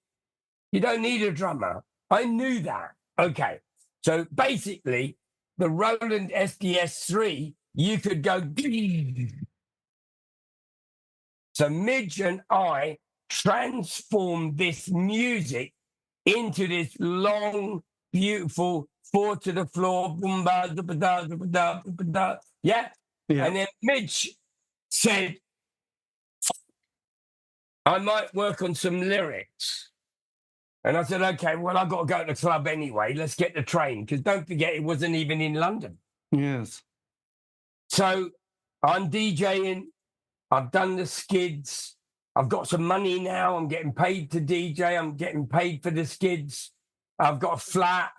You don't need a drummer. I knew that. Okay. So basically, the Roland SDS3, you could go. So Midge and I transformed this music into this long, beautiful 4 to the floor, boom, ba, da, ba, da, da, ba, da, ba, da. Yeah. And then Midge said, I might work on some lyrics. And I said, okay, well, I've got to go to the club anyway. Let's get the train. Because don't forget, it wasn't even in London. Yes. So I'm DJing. I've done the skids. I've got some money now. I'm getting paid to DJ. I'm getting paid for the skids. I've got a flat.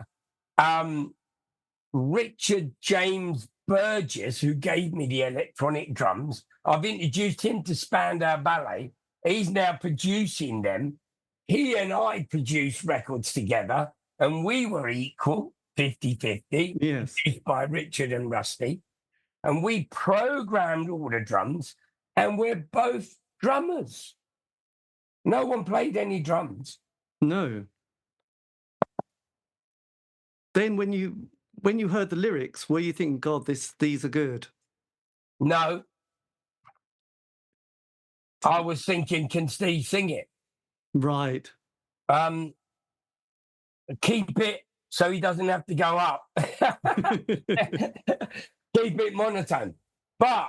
Richard James Burgess, who gave me the electronic drums, I've introduced him to Spandau Ballet. He's now producing them. He and I produced records together, and we were equal, 50-50, yes, by Richard and Rusty. And we programmed all the drums, and we're both drummers. No one played any drums. No. Then when you heard the lyrics, were you thinking, God, these are good? No. I was thinking, can Steve sing it? Right. Keep it so he doesn't have to go up. Keep it monotone. But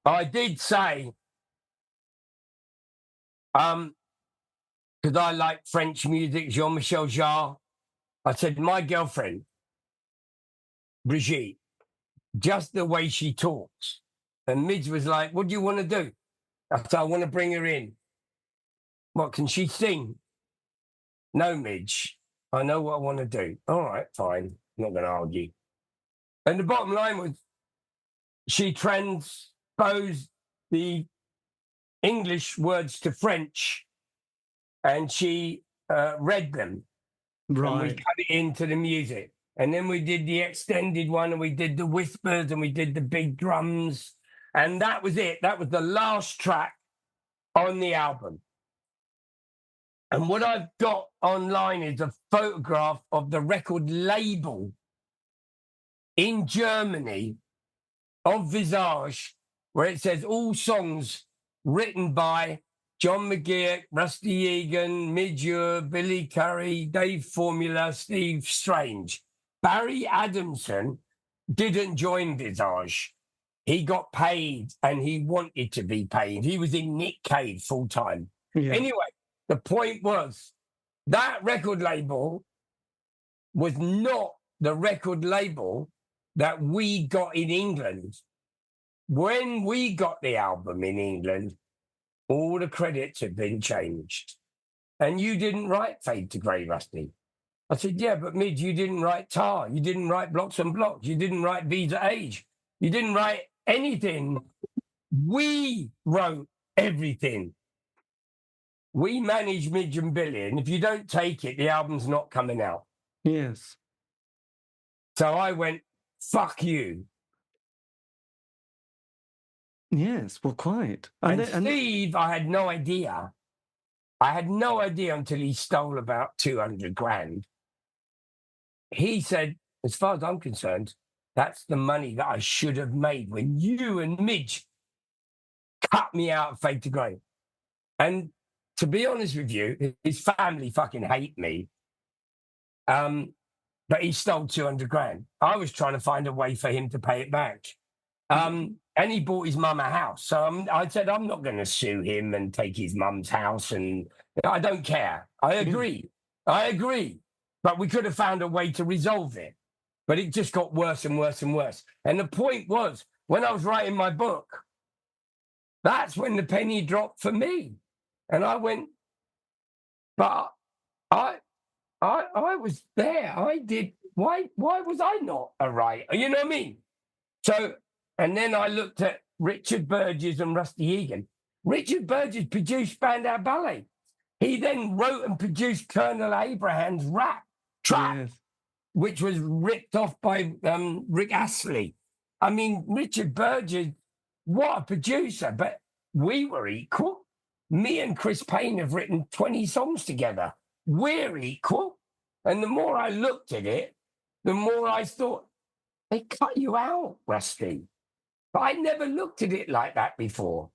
I did say, because I like French music, Jean-Michel Jarre, I said, my girlfriend, Brigitte, just the way she talks. And Midge was like, what do you want to do? I said, I want to bring her in. What, can she sing? No, Midge. I know what I want to do. All right, fine. I'm not going to argue. And the bottom line was, she transposed the English words to French, and she read them. Right. And we cut it into the music. And then we did the extended one, and we did the whispers, and we did the big drums. And that was it. That was the last track on the album. And what I've got online is a photograph of the record label in Germany of Visage, where it says all songs written by John McGeoch, Rusty Egan, Midge Ure, Billy Currie, Dave Formula, Steve Strange. Barry Adamson didn't join Visage. He got paid, and he wanted to be paid. He was in Nick Cave full time. Yeah. Anyway, the point was that record label was not the record label that we got in England. When we got the album in England, all the credits had been changed. And you didn't write Fade to Grey, Rusty. I said, yeah, but Midge, you didn't write Tar. You didn't write Blocks and Blocks. You didn't write Visage. You didn't write anything. We wrote everything. We manage Midge and Billy, and if you don't take it, the album's not coming out. Yes. So I went, fuck you. Yes, well, quite. And Steve, I had no idea. I had no idea until he stole about 200 grand. He said, as far as I'm concerned, that's the money that I should have made when you and Midge cut me out of Fade to Grey. And to be honest with you, his family fucking hate me. But he stole 200 grand. I was trying to find a way for him to pay it back. And he bought his mum a house. So I said, I'm not going to sue him and take his mum's house. And I don't care. I agree. But we could have found a way to resolve it. But it just got worse and worse and worse. And the point was, when I was writing my book, that's when the penny dropped for me. And I went, but I was there. I did. Why was I not a writer? You know what I mean? So, and then I looked at Richard Burgess and Rusty Egan. Richard Burgess produced Spandau Ballet. He then wrote and produced Colonel Abraham's rap track, yes, which was ripped off by Rick Astley. I mean, Richard Burgess, what a producer, but we were equal. Me and Chris Payne have written 20 songs together. We're equal. And the more I looked at it, the more I thought, they cut you out, Rusty. But I never looked at it like that before.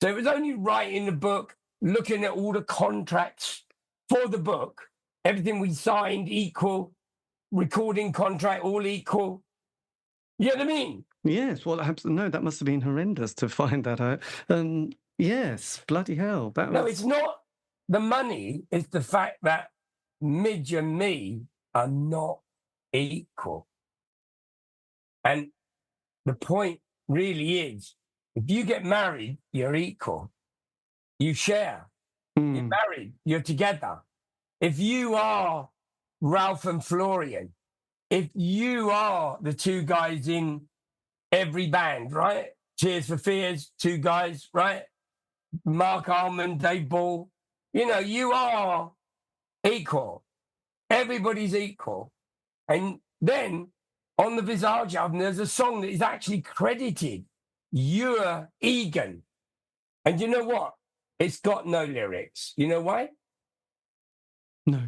So it was only writing the book, looking at all the contracts for the book, everything we signed equal, recording contract all equal. You know what I mean? Yes, well, no, that must have been horrendous to find that out. Yes, bloody hell. No, it's not the money, it's the fact that Midge and me are not equal. And the point really is, if you get married, you're equal. You share. You're married. You're together. If you are Ralph and Florian, if you are the two guys in every band, right? Cheers for Fears, two guys, right? Mark Almond, Dave Ball. You know, you are equal. Everybody's equal. And then on the Visage album, there's a song that is actually credited. You're Egan. And you know what? It's got no lyrics. You know why? No.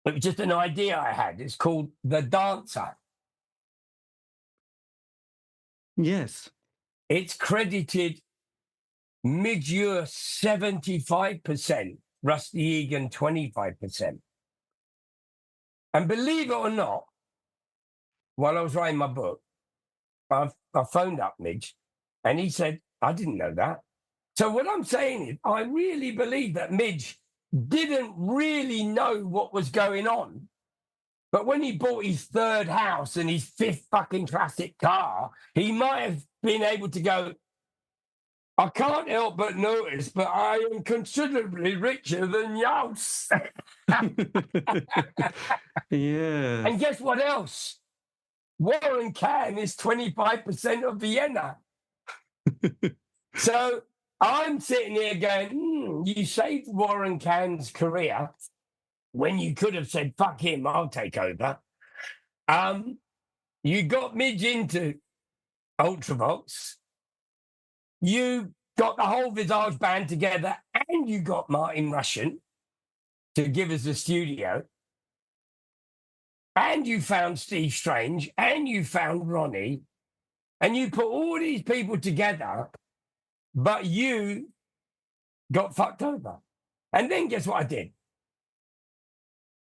It was just an idea I had. It's called The Dancer. Yes. It's credited Midge 75%, Rusty Egan 25%. And believe it or not, while I was writing my book, I phoned up Midge and he said, I didn't know that. So what I'm saying is, I really believe that Midge didn't really know what was going on. But when he bought his third house and his fifth fucking classic car, he might have been able to go, I can't help but notice, but I am considerably richer than Jaus. Yeah. And guess what else? Warren Cann is 25% of Vienna. So I'm sitting here going, you saved Warren Cann's career when you could have said, fuck him, I'll take over. You got Midge into Ultravox. You got the whole Visage band together and you got Martin Russian to give us a studio. And you found Steve Strange and you found Ronnie. And you put all these people together, but you got fucked over. And then guess what I did?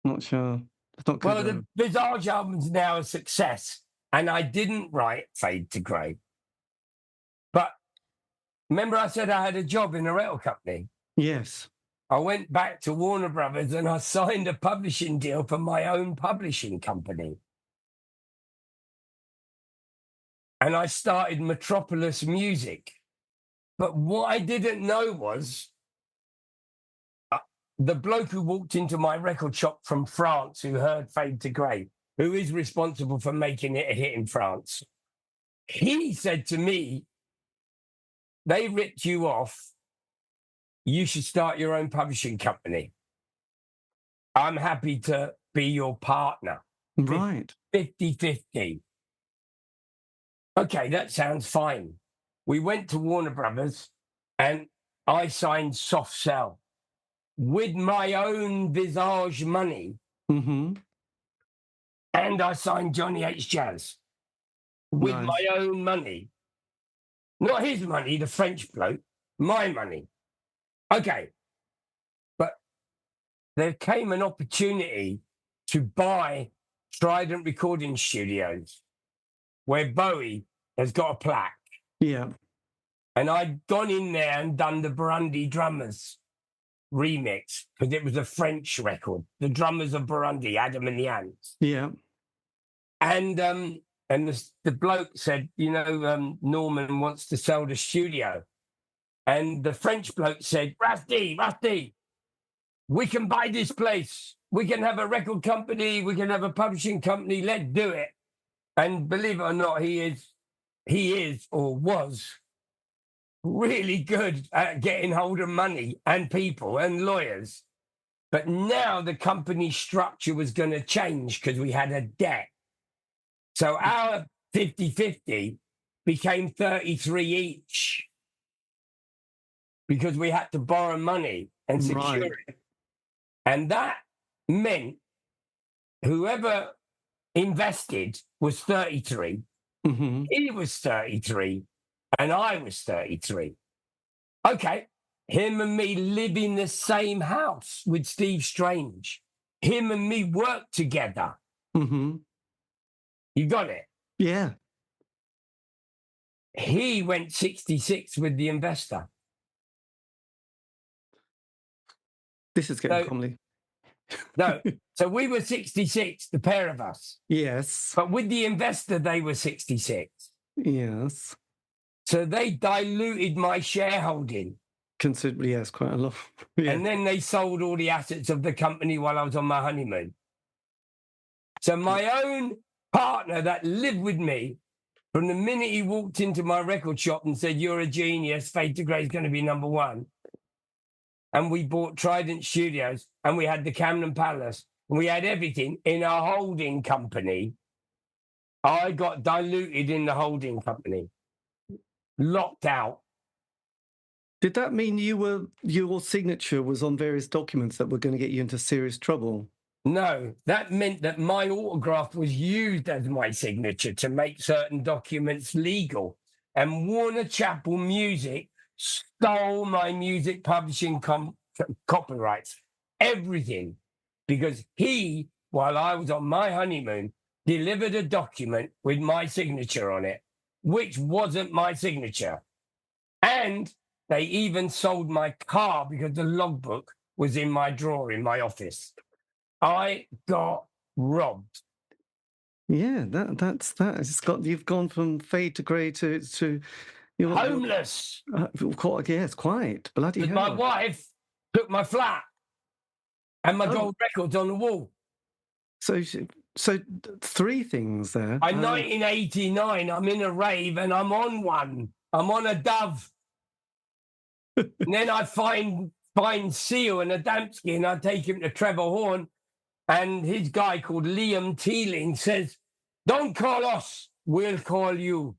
Not sure. It's not good. Well, the Visage album's now a success. And I didn't write Fade to Grey. But remember I said I had a job in a record company? Yes. I went back to Warner Brothers and I signed a publishing deal for my own publishing company. And I started Metropolis Music. But what I didn't know was the bloke who walked into my record shop from France, who heard Fade to Grey, who is responsible for making it a hit in France, he said to me, they ripped you off. You should start your own publishing company. I'm happy to be your partner. Right. 50-50. Okay, that sounds fine. We went to Warner Brothers and I signed Soft Cell with my own Visage money. Mm-hmm. And I signed Johnny H. Jazz with Nice. my own money. Not his money, the French bloke, my money. Okay. But there came an opportunity to buy Trident Recording Studios where Bowie has got a plaque. Yeah. And I'd gone in there and done the Burundi Drummers remix because it was a French record. The Drummers of Burundi, Adam and the Ants. Yeah. And the bloke said, Norman wants to sell the studio. And the French bloke said, Rusty, we can buy this place. We can have a record company. We can have a publishing company. Let's do it. And believe it or not, he is or was really good at getting hold of money and people and lawyers. But now the company structure was going to change because we had a debt. So our 50-50 became 33 each because we had to borrow money and secure it. And that meant whoever invested was 33. Mm-hmm. He was 33 and I was 33. Okay. Him and me live in the same house with Steve Strange. Him and me work together. Mm-hmm. You got it? Yeah. He went 66 with the investor. This is getting comedy. No. So we were 66, the pair of us. Yes. But with the investor, they were 66. Yes. So they diluted my shareholding. Considerably, yes, quite a lot. Yeah. And then they sold all the assets of the company while I was on my honeymoon. So my own partner that lived with me, from the minute he walked into my record shop and said, "You're a genius, Fade to Grey is going to be number one." And we bought Trident Studios and we had the Camden Palace and we had everything in our holding company. I got diluted in the holding company, locked out. Did that mean your signature was on various documents that were going to get you into serious trouble? No, that meant that my autograph was used as my signature to make certain documents legal. And Warner Chappell Music stole my music publishing copyrights, everything, because he, while I was on my honeymoon, delivered a document with my signature on it, which wasn't my signature. And they even sold my car because the logbook was in my drawer in my office. I got robbed. Yeah, that's that. You've gone from Fade to Grey to Homeless. Yes, quite bloody hell. My wife took my flat and my gold records on the wall. So three things there. In 1989, I'm in a rave and I'm on one. I'm on a Dove. And then I find Seal and Adamski and I take him to Trevor Horn. And his guy called Liam Teeling says, "Don't call us, we'll call you."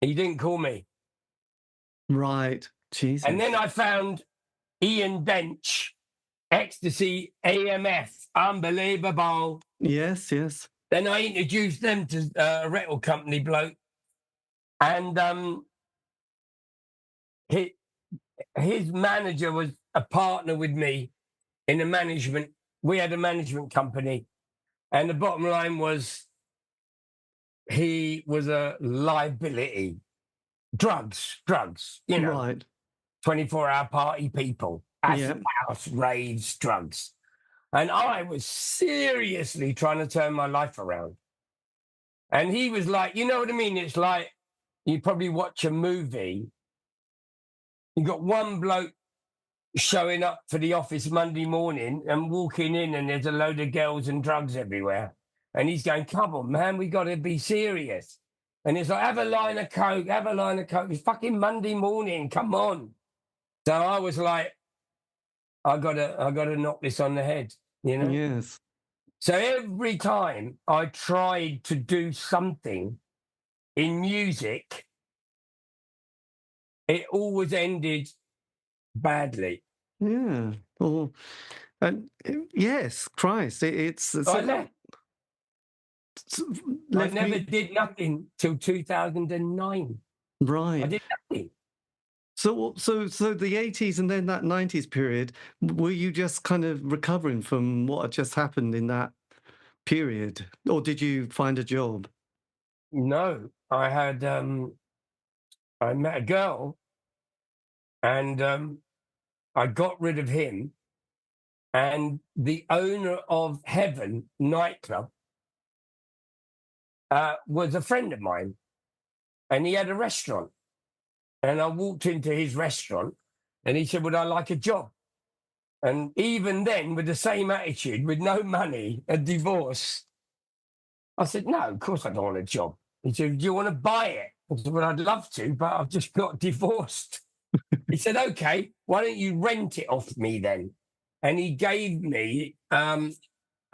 He didn't call me. Right. Jesus. And then I found Ian Dench, Ecstasy, AMF, unbelievable. Yes, yes. Then I introduced them to a record company bloke. And his manager was a partner with me in the management. We had a management company. And the bottom line was he was a liability. Drugs, Right. 24-hour party people, acid house, raves, drugs. And I was seriously trying to turn my life around. And he was like, you know what I mean? It's like you probably watch a movie. You got one bloke showing up for the office Monday morning and walking in and there's a load of girls and drugs everywhere. And he's going, "Come on, man, we got to be serious." And it's like, have a line of coke. It's fucking Monday morning. Come on. So I was like, I gotta knock this on the head, you know? Yes. So every time I tried to do something in music, it always ended badly. Yeah. Well, and yes, Christ, I left. it's I left never me did nothing till 2009. I right. did nothing. So the 80s and then that 90s period, were you just kind of recovering from what had just happened in that period, or did you find a job? No, I met a girl, and I got rid of him. And the owner of Heaven nightclub was a friend of mine, and he had a restaurant. And I walked into his restaurant, and he said, "Would I like a job?" And even then, with the same attitude, with no money, a divorce, I said, "No, of course I don't want a job." He said, "Do you want to buy it?" I said, "Well, I'd love to, but I've just got divorced." He said, "Okay, why don't you rent it off me then?" And he gave me a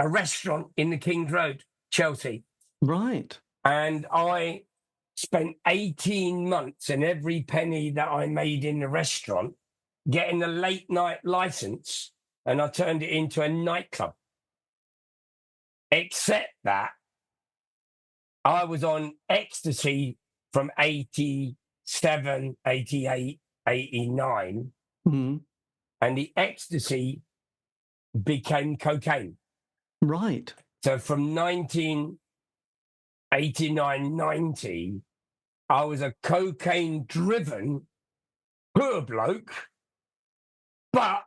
restaurant in the King's Road, Chelsea. Right. And I spent 18 months and every penny that I made in the restaurant getting a late night license, and I turned it into a nightclub. Except that I was on ecstasy from 87, 88, 89, Mhm. and the ecstasy became cocaine. Right. So from 1989, 90, I was a cocaine driven poor bloke, but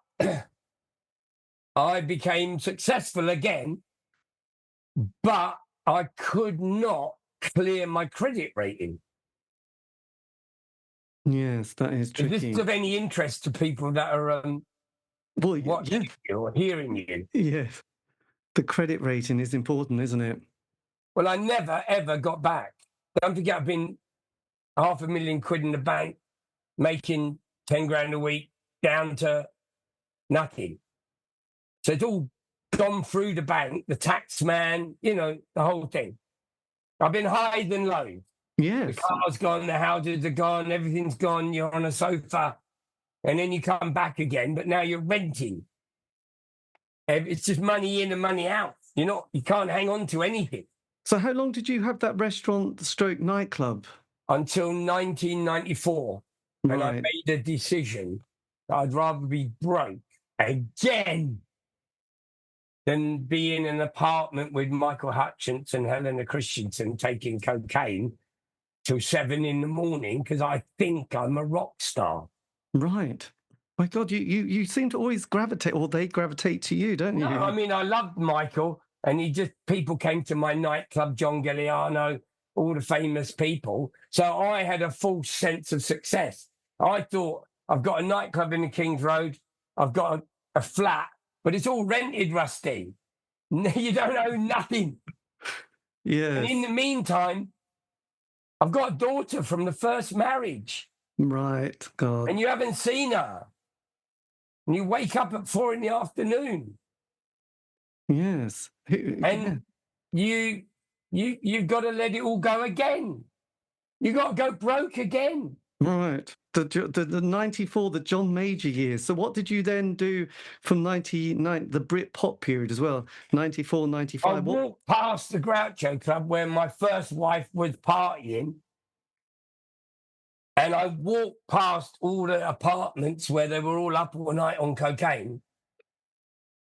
I became successful again, but I could not clear my credit rating. Yes, that is Is this tricky. of any interest to people that are Well, yeah, watching you or hearing you? yeah. The credit rating is important, isn't it? Well, I never, ever got back. Don't forget, I've been £500,000 in the bank, making 10 grand a week, down to nothing. So it's all gone through the bank, the tax man, the whole thing. I've been high and low. The Yes. car's gone, the houses are gone, everything's gone. You're on a sofa, and then you come back again, but now you're renting. It's just money in and money out. You can't hang on to anything So how long did you have that restaurant stroke nightclub? until 1994. And I Right. made a decision that I'd rather be broke again than be in an apartment with Michael Hutchence and Helena Christensen taking cocaine till 7 a.m, because I think I'm a rock star. Right. My God, you seem to always gravitate, or they gravitate to you, don't No, I you? mean, I loved Michael, and people came to my nightclub, John Galliano, all the famous people. So I had a false sense of success. I thought, I've got a nightclub in the King's Road, I've got a flat, but it's all rented, Rusty. You don't own nothing. And in Yes. the meantime, I've got a daughter from the first marriage, Right. God. and you haven't seen her. And you wake up at 4 p.m. Yes. Yeah. and you've got to let it all go again. You got to go broke again. Right. The 94, the John Major years. So what did you then do from 99, the Brit pop period as well? 94, I 95. What? walked past the Groucho Club where my first wife was partying, and I walked past all the apartments where they were all up all night on cocaine,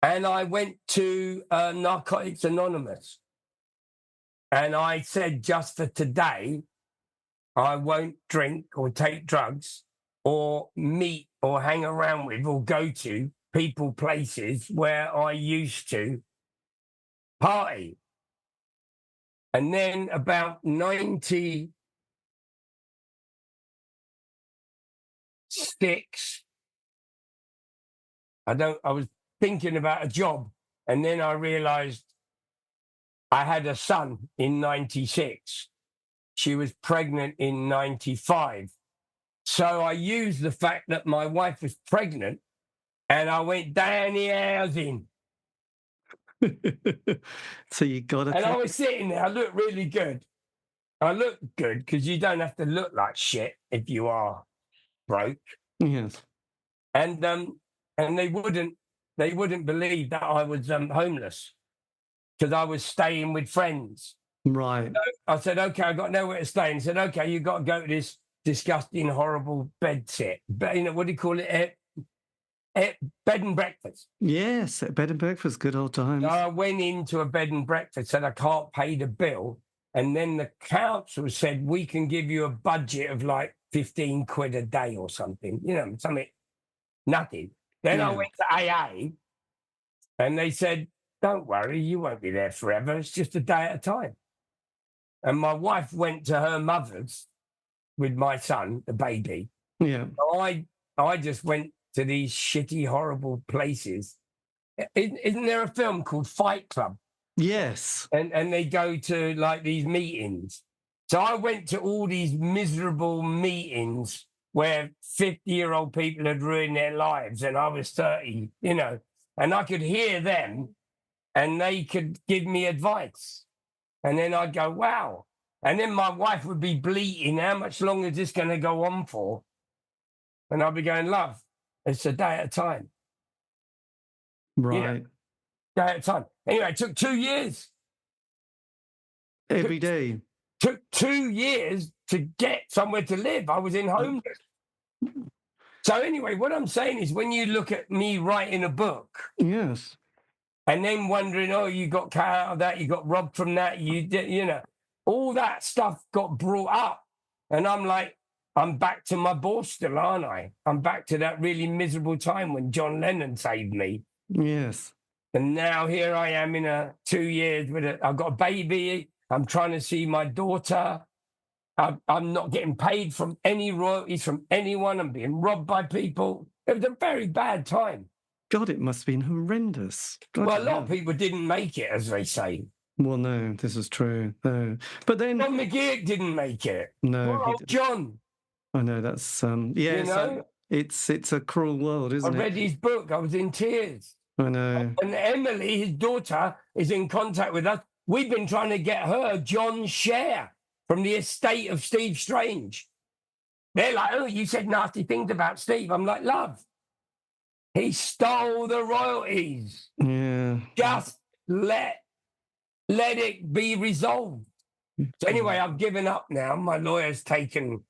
and I went to Narcotics Anonymous, and I said, just for today, I won't drink or take drugs or meet or hang around with or go to people, places where I used to party. And then about 96, I was thinking about a job. And then I realized I had a son in 96. She was pregnant in 95. So I used the fact that my wife was pregnant, and I went down the housing. So you got to And I take was sitting there. I looked really good. I looked good because you don't have to look like shit if you are broke. yes. And they wouldn't believe that I was homeless because I was staying with friends. Right. I said, okay, I got nowhere to stay. And he said, okay, you got to go to this disgusting, horrible bed sit. But, you know, what do you call it? Bed and breakfast. Yes, bed and breakfast, good old times. So I went into a bed and breakfast, said I can't pay the bill. And then the council said, we can give you a budget of like 15 quid a day or something, you know, something, nothing. Then I Yeah. went to AA and they said, don't worry, you won't be there forever. It's just a day at a time. And my wife went to her mother's with my son, the baby. Yeah. So I just went to these shitty, horrible places. Isn't there a film called Fight Club? Yes. And they go to like these meetings. So I went to all these miserable meetings where 50-year-old people had ruined their lives and I was 30, you know, and I could hear them and they could give me advice. And then I'd go, wow. And then my wife would be bleating, how much longer is this going to go on for? And I'd be going, love, it's a day at a time. Right. You know, day at a time. Anyway, it took 2 years. Every day. Took 2 years to get somewhere to live. I was in homeless. So anyway, what I'm saying is when you look at me writing a book Yes. and then wondering, oh, you got cut out of that, you got robbed from that, you did, you know, all that stuff got brought up. And I'm like, I'm back to my Borstal, aren't I? I'm back to that really miserable time when John Lennon saved me. Yes. And now here I am in 2 years I've got a baby. I'm trying to see my daughter. I'm not getting paid from any royalties from anyone. I'm being robbed by people. It was a very bad time. God, it must have been horrendous. God, Well, a lot of people didn't make it, as they say. Well, no, this is true. No. But then... John McGeoch didn't make it. No, Poor old John. I know, that's... yeah, you know? it's a cruel world, isn't it? I read his book. I was in tears. I know. And Emily, his daughter, is in contact with us. We've been trying to get her John's share from the estate of Steve Strange. They're like, oh, you said nasty things about Steve. I'm like, love, he stole the royalties. Yeah. Just let it be resolved. So anyway, I've given up now. My lawyer's taken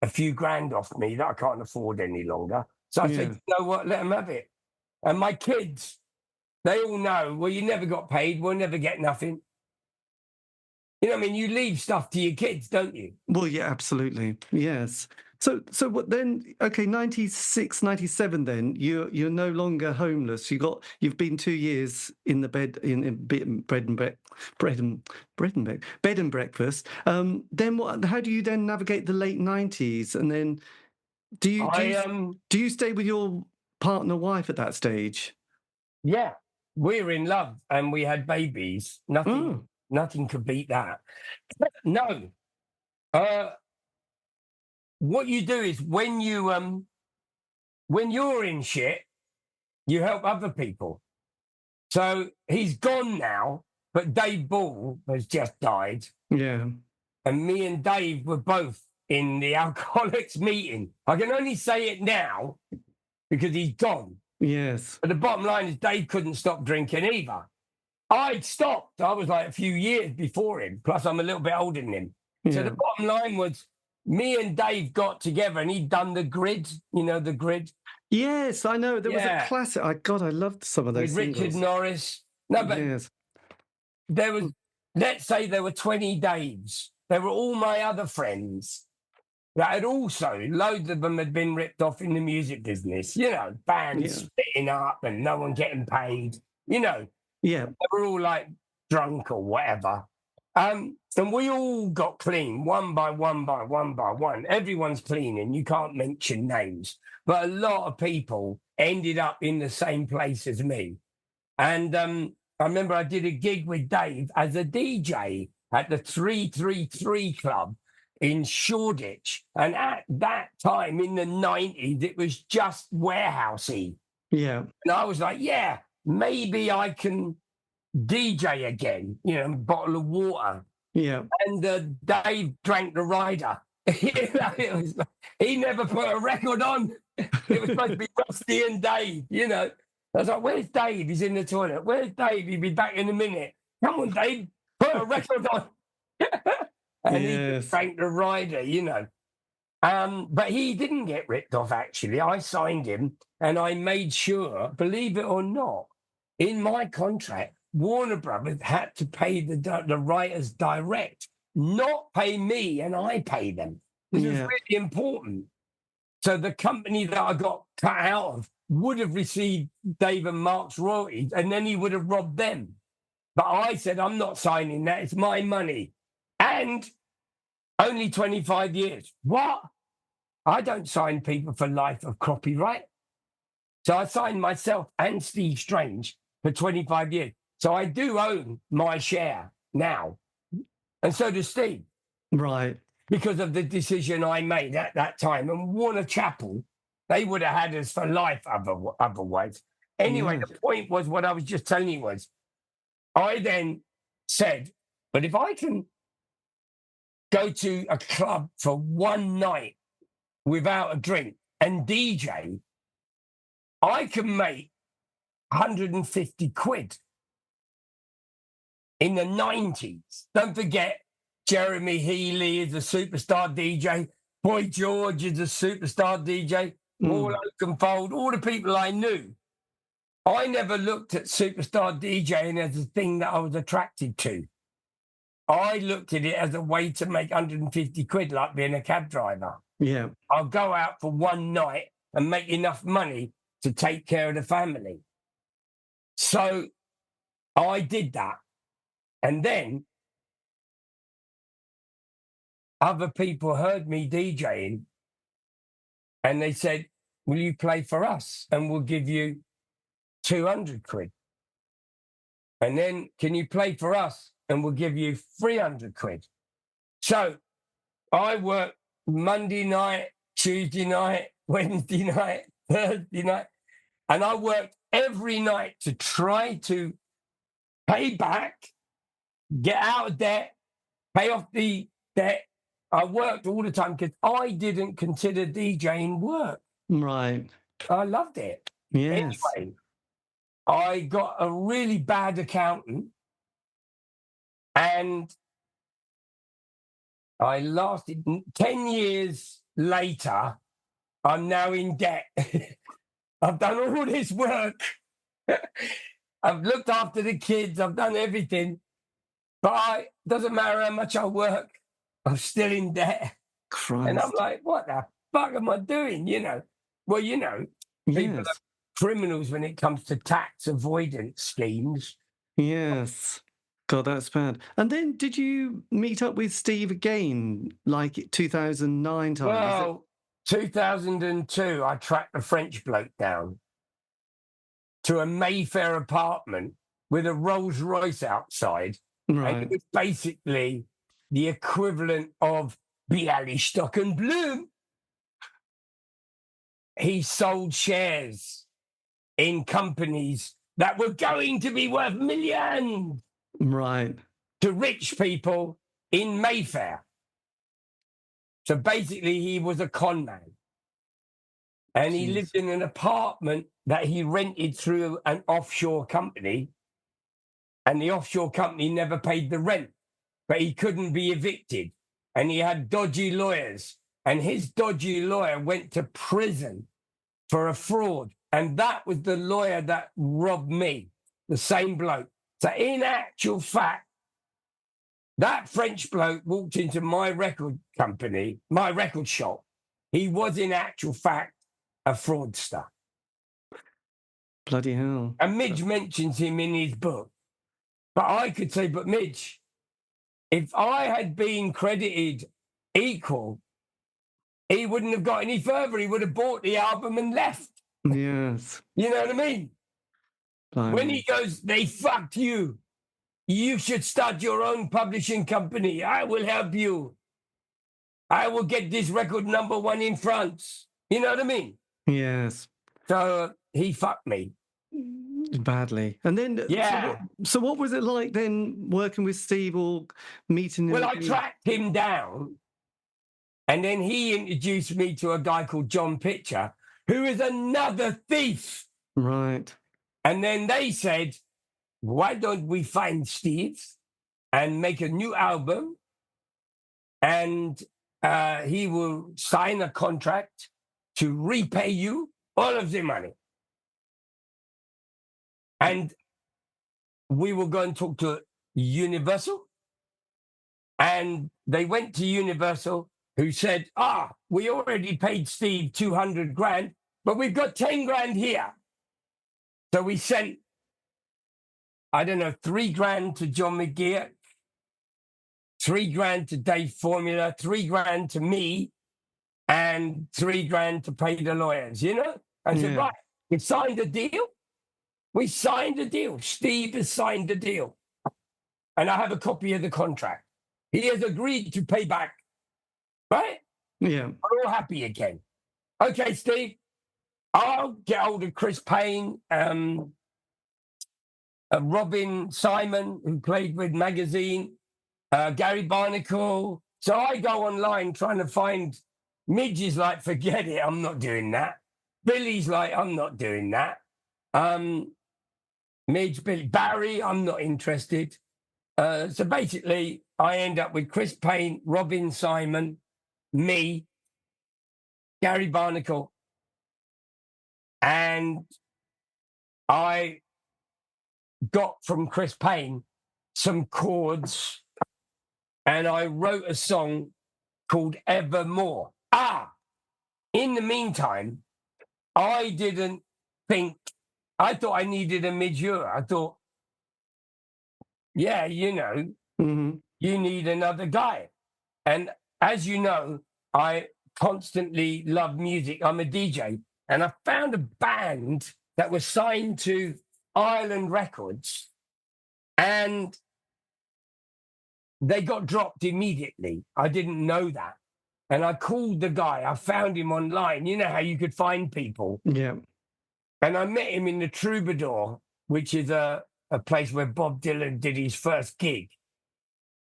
a few grand off me that I can't afford any longer. So I said, you know what, let them have it. And my kids, they all know, well, you never got paid. We'll never get nothing. You know what I mean? You leave stuff to your kids, don't you? Well, yeah, absolutely. Yes. So what then? Okay, 96, 97. Then you're no longer homeless. You've been 2 years in the bed bed and breakfast. Then what? How do you then navigate the late 90s? And then do you stay with your partner wife at that stage? Yeah, we were in love and we had babies. Nothing could beat that. No. What you do is when you're in shit, you help other people. So he's gone now, but Dave Ball has just died. Yeah. And me and Dave were both in the alcoholics meeting. I can only say it now because he's gone. Yes. But the bottom line is Dave couldn't stop drinking either. I'd stopped. I was like a few years before him. Plus, I'm a little bit older than him. Yeah. So the bottom line was me and Dave got together and he'd done the grid. You know, the grid. Yes, I know. There was a classic. I loved some of those with Richard singles. Norris. No, but yes. There was, let's say there were 20 Daves. There were all my other friends that had also, loads of them had been ripped off in the music business. You know, bands splitting up and no one getting paid. You know. Yeah. They were all like drunk or whatever. And we all got clean one by one by one by one. Everyone's cleaning. You can't mention names. But a lot of people ended up in the same place as me. And I remember I did a gig with Dave as a DJ at the 333 Club in Shoreditch. And at that time in the 90s, it was just warehousey. Yeah. And I was like, yeah, maybe I can DJ again, bottle of water. Yeah. And Dave drank the rider. He never put a record on. It was supposed to be Rusty and Dave, I was like, where's Dave? He's in the toilet. Where's Dave? He'll be back in a minute. Come on, Dave, put a record on. And he just drank the rider, But he didn't get ripped off, actually. I signed him and I made sure, believe it or not, in my contract, Warner Brothers had to pay the writers direct, not pay me, and I pay them. This is really important. So the company that I got cut out of would have received Dave and Mark's royalties, and then he would have robbed them. But I said, I'm not signing that. It's my money. And only 25 years. What? I don't sign people for life of copyright. So I signed myself and Steve Strange for 25 years. So I do own my share now. And so does Steve. Right. Because of the decision I made at that time. And Warner Chappell, they would have had us for life otherwise. Anyway, The point was, what I was just telling you was, I then said, but if I can go to a club for one night without a drink and DJ, I can make 150 quid. In the 90s. Don't forget, Jeremy Healy is a superstar DJ. Boy George is a superstar DJ. Paul Oakenfold, all the people I knew. I never looked at superstar DJing as a thing that I was attracted to. I looked at it as a way to make 150 quid, like being a cab driver. Yeah. I'll go out for one night and make enough money to take care of the family. So I did that. And then other people heard me DJing and they said, will you play for us? And we'll give you 200 quid. And then, can you play for us? And we'll give you 300 quid. So I worked Monday night, Tuesday night, Wednesday night, Thursday night. And I worked every night to try to pay back, get out of debt, pay off the debt. I worked all the time because I didn't consider DJing work. Right. I loved it. Yes. Anyway, I got a really bad accountant and I lasted 10 years later. I'm now in debt. I've done all this work. I've looked after the kids. I've done everything. But it doesn't matter how much I work, I'm still in debt. Christ. And I'm like, what the fuck am I doing? Well, people are criminals when it comes to tax avoidance schemes. Yes. God, that's bad. And then did you meet up with Steve again, like 2009 time? Well, 2002, I tracked a French bloke down to a Mayfair apartment with a Rolls Royce outside. Right. And it was basically the equivalent of Bialystock and Bloom. He sold shares in companies that were going to be worth millions. Right. To rich people in Mayfair. So basically, he was a con man. And he lived in an apartment that he rented through an offshore company. And the offshore company never paid the rent, but he couldn't be evicted. And he had dodgy lawyers. And his dodgy lawyer went to prison for a fraud. And that was the lawyer that robbed me, the same bloke. So in actual fact, that French bloke walked into my record company, my record shop. He was in actual fact a fraudster. Bloody hell. And Midge mentions him in his book. But I could say, but Midge, if I had been credited equal, he wouldn't have got any further. He would have bought the album and left. Yes. You know what I mean? When he goes, they fucked you. You should start your own publishing company. I will help you. I will get this record #1 in France. You know what I mean? Yes. So he fucked me. Badly. And then, Yeah. so what was it like then working with Steve or meeting him? Well, I tracked him down, and then he introduced me to a guy called John Pitcher, who is another thief. Right. And then they said, why don't we find Steve and make a new album? And he will sign a contract to repay you all of the money. And we will go and talk to Universal. And they went to Universal, who said, we already paid Steve 200 grand, but we've got 10 grand here. So we sent, I don't know, 3 grand to John McGeer, 3 grand to Dave Formula, 3 grand to me, and 3 grand to pay the lawyers, you know? I said, right, we signed a deal. We signed a deal. Steve has signed a deal. And I have a copy of the contract. He has agreed to pay back, right? Yeah. We're all happy again. Okay, Steve, I'll get hold of Chris Payne, Robin Simon, who played with Magazine, Gary Barnacle. So I go online trying to find. Midge is like, forget it, I'm not doing that. Billy's like, I'm not doing that. Midge, Billy, Barry, I'm not interested. So basically, I end up with Chris Payne, Robin Simon, me, Gary Barnacle, and I got from Chris Payne some chords, and I wrote a song called Evermore. In the meantime, I didn't think, I thought I needed a midure. I thought, yeah, you know, you need another guy. And as you know, I constantly love music. I'm a DJ. And I found a band that was signed to Island Records, and they got dropped immediately. I didn't know that. And I called the guy. I found him online. You know how you could find people. Yeah. And I met him in the Troubadour, which is a place where Bob Dylan did his first gig.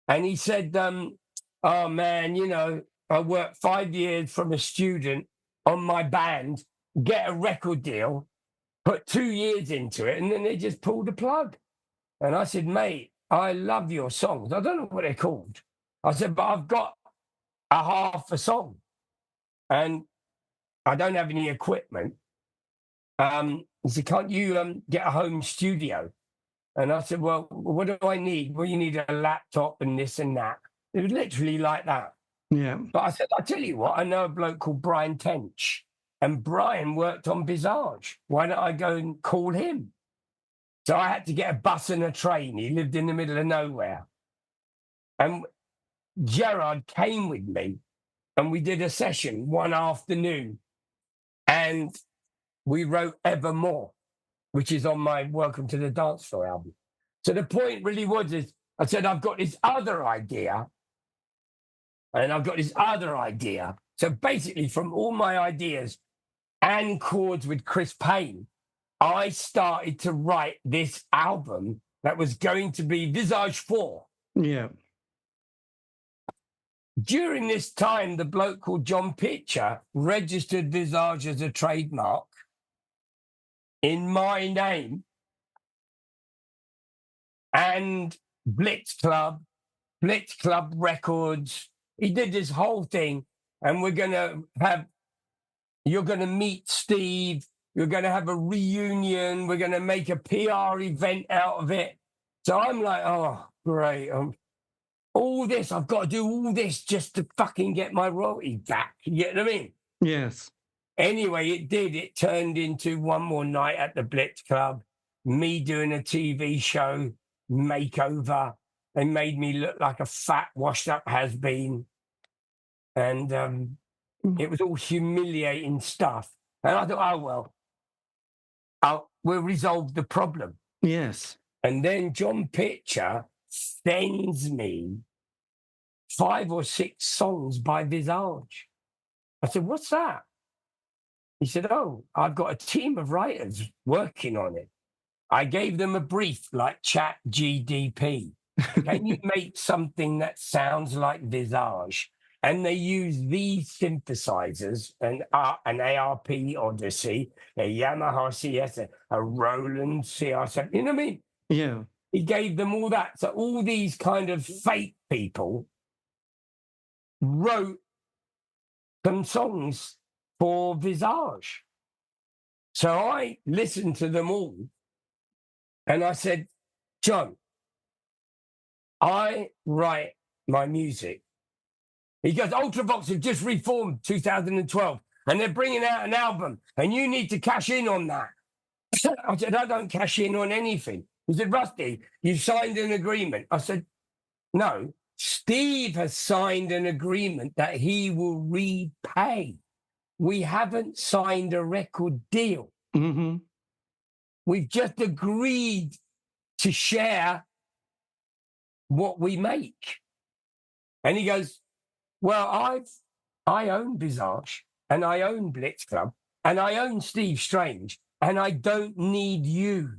And he said, oh, man, you know, I worked 5 years from a student on my band, get a record deal, put 2 years into it, and then they just pulled the plug. And I said, mate, I love your songs. I don't know what they're called. I said, but I've got a half a song and I don't have any equipment. He said, can't you get a home studio? And I said, well, what do I need? Well, you need a laptop and this and that. It was literally like that. Yeah. But I said, I'll tell you what, I know a bloke called Brian Tench, and Brian worked on Visage. Why don't I go and call him? So I had to get a bus and a train. He lived in the middle of nowhere. And Gerard came with me, and we did a session one afternoon. And we wrote Evermore, which is on my Welcome to the Dance Floor album. So the point really was, is I said, I've got this other idea, and I've got this other idea. So basically, from all my ideas and chords with Chris Payne, I started to write this album that was going to be Visage 4. Yeah. During this time, the bloke called John Pitcher registered Visage as a trademark in my name, and Blitz Club Records. He did this whole thing, and you're going to meet Steve. You're going to have a reunion. We're going to make a PR event out of it. So I'm like, oh, great. All this, I've got to do all this just to fucking get my royalty back. You get what I mean? Yes. Anyway, it did. It turned into one more night at the Blitz Club, me doing a TV show, makeover. They made me look like a fat, washed-up has-been. And it was all humiliating stuff. And I thought, oh, well, we'll resolve the problem. Yes. And then John Pitcher sends me 5 or 6 songs by Visage. I said, what's that? He said, oh, I've got a team of writers working on it. I gave them a brief like Chat GDP. Can you make something that sounds like Visage? And they use these synthesizers, an ARP Odyssey, a Yamaha CS, a Roland CR7. You know what I mean? Yeah. He gave them all that. So all these kind of fake people wrote some songs for Visage. So I listened to them all and I said, John, I write my music. He goes, Ultravox have just reformed 2012 and they're bringing out an album and you need to cash in on that. I said, I don't cash in on anything. He said, Rusty, you've signed an agreement. I said, no, Steve has signed an agreement that he will repay. We haven't signed a record deal. Mm-hmm. We've just agreed to share what we make. And he goes, well, I own Visage and I own Blitz Club and I own Steve Strange and I don't need you.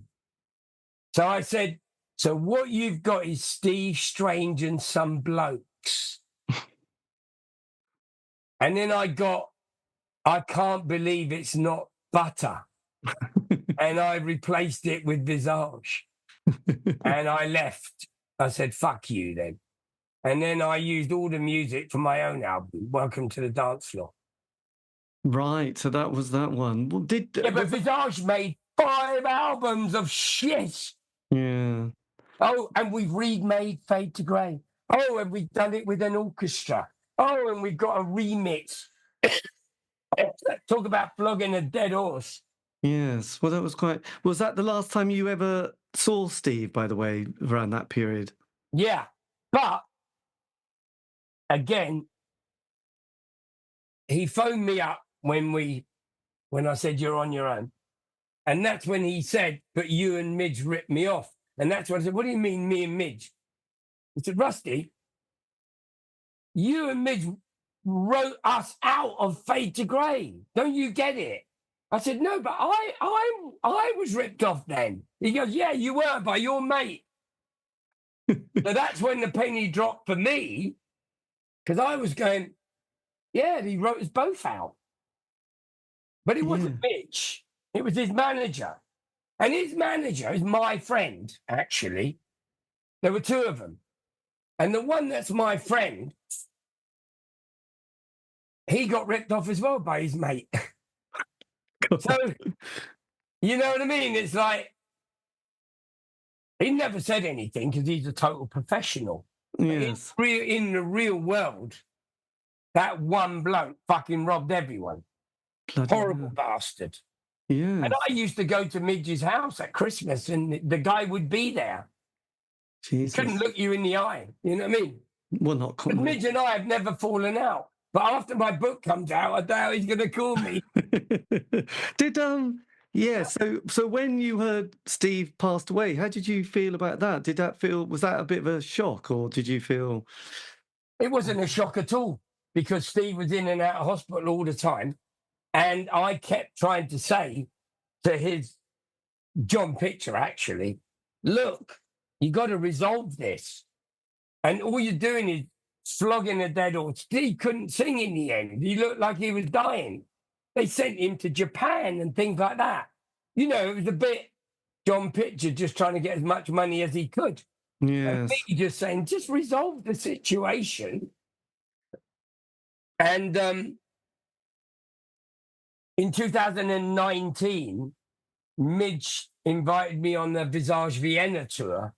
So I said, so what you've got is Steve Strange and some blokes. And then I can't believe it's not butter. And I replaced it with Visage. And I left. I said, fuck you then. And then I used all the music from my own album, Welcome to the Dance Floor. Right, so that was that one. Well, but Visage made 5 albums of shit. Yeah. Oh, and we've remade Fade to Grey. Oh, and we've done it with an orchestra. Oh, and we've got a remix. Talk about flogging a dead horse. Yes. Well, that was quite... Was that the last time you ever saw Steve, by the way, around that period? Yeah. But, again, he phoned me up when I said, you're on your own. And that's when he said, but you and Midge ripped me off. And that's when I said, what do you mean, me and Midge? He said, Rusty, you and Midge wrote us out of Fade to Grey. Don't you get it? I said, no, but I was ripped off then. He goes, yeah, you were by your mate. So that's when the penny dropped for me, because I was going, yeah, he wrote us both out. But it wasn't Mitch. It was his manager. And his manager is my friend, actually. There were 2 of them. And the one that's my friend, he got ripped off as well by his mate. So, you know what I mean? It's like, he never said anything because he's a total professional. Yes. In the real world, that one bloke fucking robbed everyone. Bloody Horrible bastard. Yeah. And I used to go to Midge's house at Christmas and the guy would be there. Jesus. He couldn't look you in the eye. You know what I mean? Well, not But Midge and I have never fallen out. But after my book comes out, I doubt he's going to call me. So when you heard Steve passed away, how did you feel about that? Was that a bit of a shock, or did you feel... It wasn't a shock at all, because Steve was in and out of hospital all the time. And I kept trying to say to his John Pitcher, actually, look, you got to resolve this. And all you're doing is flogging a dead horse. Steve couldn't sing in the end. He looked like he was dying. They sent him to Japan and things like that. You know, it was a bit John Pitcher just trying to get as much money as he could. Yes. And me just saying, just resolve the situation. And in 2019, Midge invited me on the Visage Vienna tour,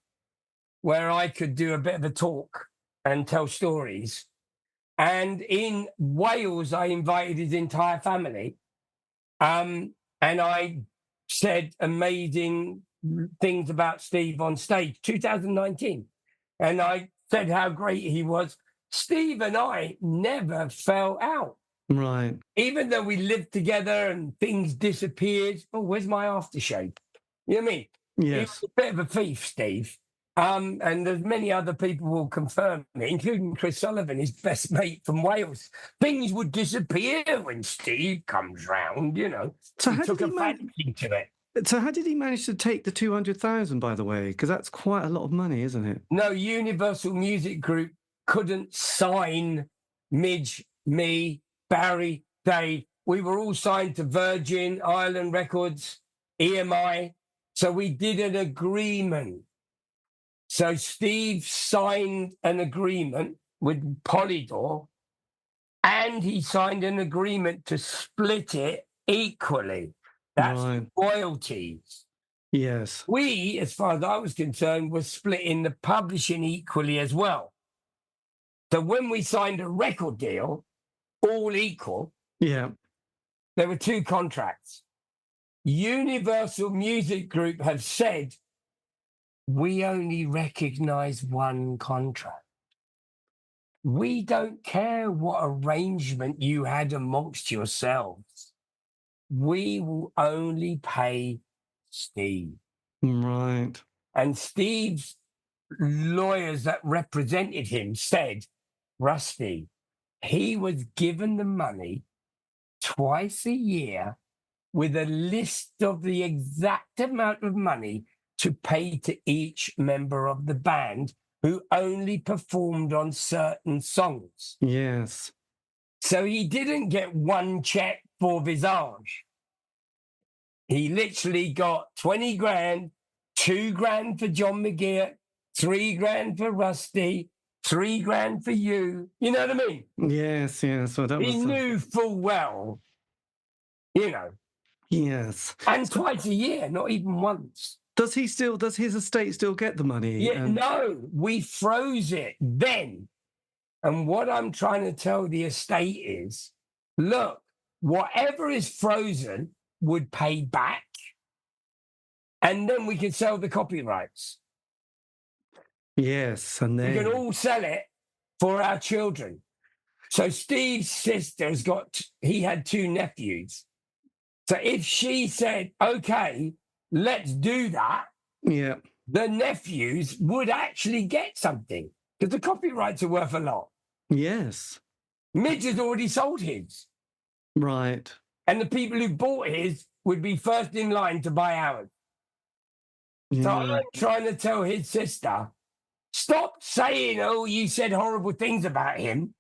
where I could do a bit of a talk and tell stories. And in Wales, I invited his entire family. And I said amazing things about Steve on stage, 2019. And I said how great he was. Steve and I never fell out. Right. Even though we lived together and things disappeared. Oh, where's my aftershave? You know what I mean? Yes. He was a bit of a thief, Steve. And there's many other people who will confirm it, including Chris Sullivan, his best mate from Wales. Things would disappear when Steve comes round, you know. So he how took did a he fancy to it. So how did he manage to take the 200,000, by the way? Because that's quite a lot of money, isn't it? No, Universal Music Group couldn't sign Midge, me, Barry, Dave. We were all signed to Virgin, Island Records, EMI. So we did an agreement. So Steve signed an agreement with Polydor, and he signed an agreement to split it equally. That's Right. royalties. Yes. We, as far as I was concerned, were splitting the publishing equally as well. So when we signed a record deal, all equal, Yeah. there were two contracts. Universal Music Group have said, we only recognize one contract. We don't care what arrangement you had amongst yourselves. We will only pay Steve. Right. And Steve's lawyers that represented him said, Rusty, he was given the money twice a year with a list of the exact amount of money to pay to each member of the band who only performed on certain songs. Yes. So he didn't get one check for Visage. He literally got 20 grand, 2 grand for John McGeer, 3 grand for Rusty, 3 grand for you. You know what I mean? Yes, yes. So that He was... knew full well, you know, Yes. and twice a year, not even once. Does his estate still get the money? Yeah, no, we froze it then. And what I'm trying to tell the estate is, look, whatever is frozen would pay back, and then we can sell the copyrights. Yes, and We then... can all sell it for our children. So Steve's sister's he had 2 nephews. So if she said, okay, let's do that, Yeah. the nephews would actually get something because the copyrights are worth a lot. Yes. Midge has already sold his. Right. And the people who bought his would be first in line to buy ours. Yeah. So I'm trying to tell his sister, stop saying, oh, you said horrible things about him.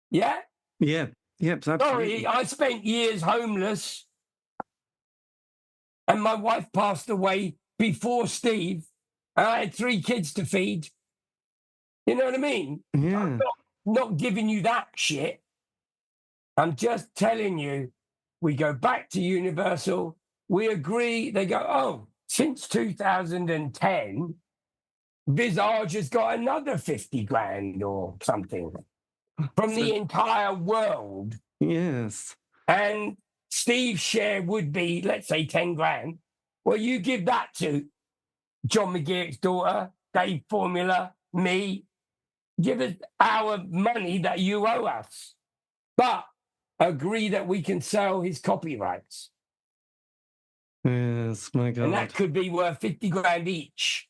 Yeah? Yeah. Yep, absolutely. Sorry, I spent years homeless and my wife passed away before Steve and I had 3 kids to feed. You know what I mean? Yeah. I'm not giving you that shit. I'm just telling you, we go back to Universal, we agree, they go, oh, since 2010, Visage has got another 50 grand or something from the entire world. Yes. And Steve's share would be, let's say, 10 grand. Well, you give that to John McGeer's daughter, Dave Formula, me. Give us our money that you owe us. But agree that we can sell his copyrights. Yes, my God. And that could be worth 50 grand each.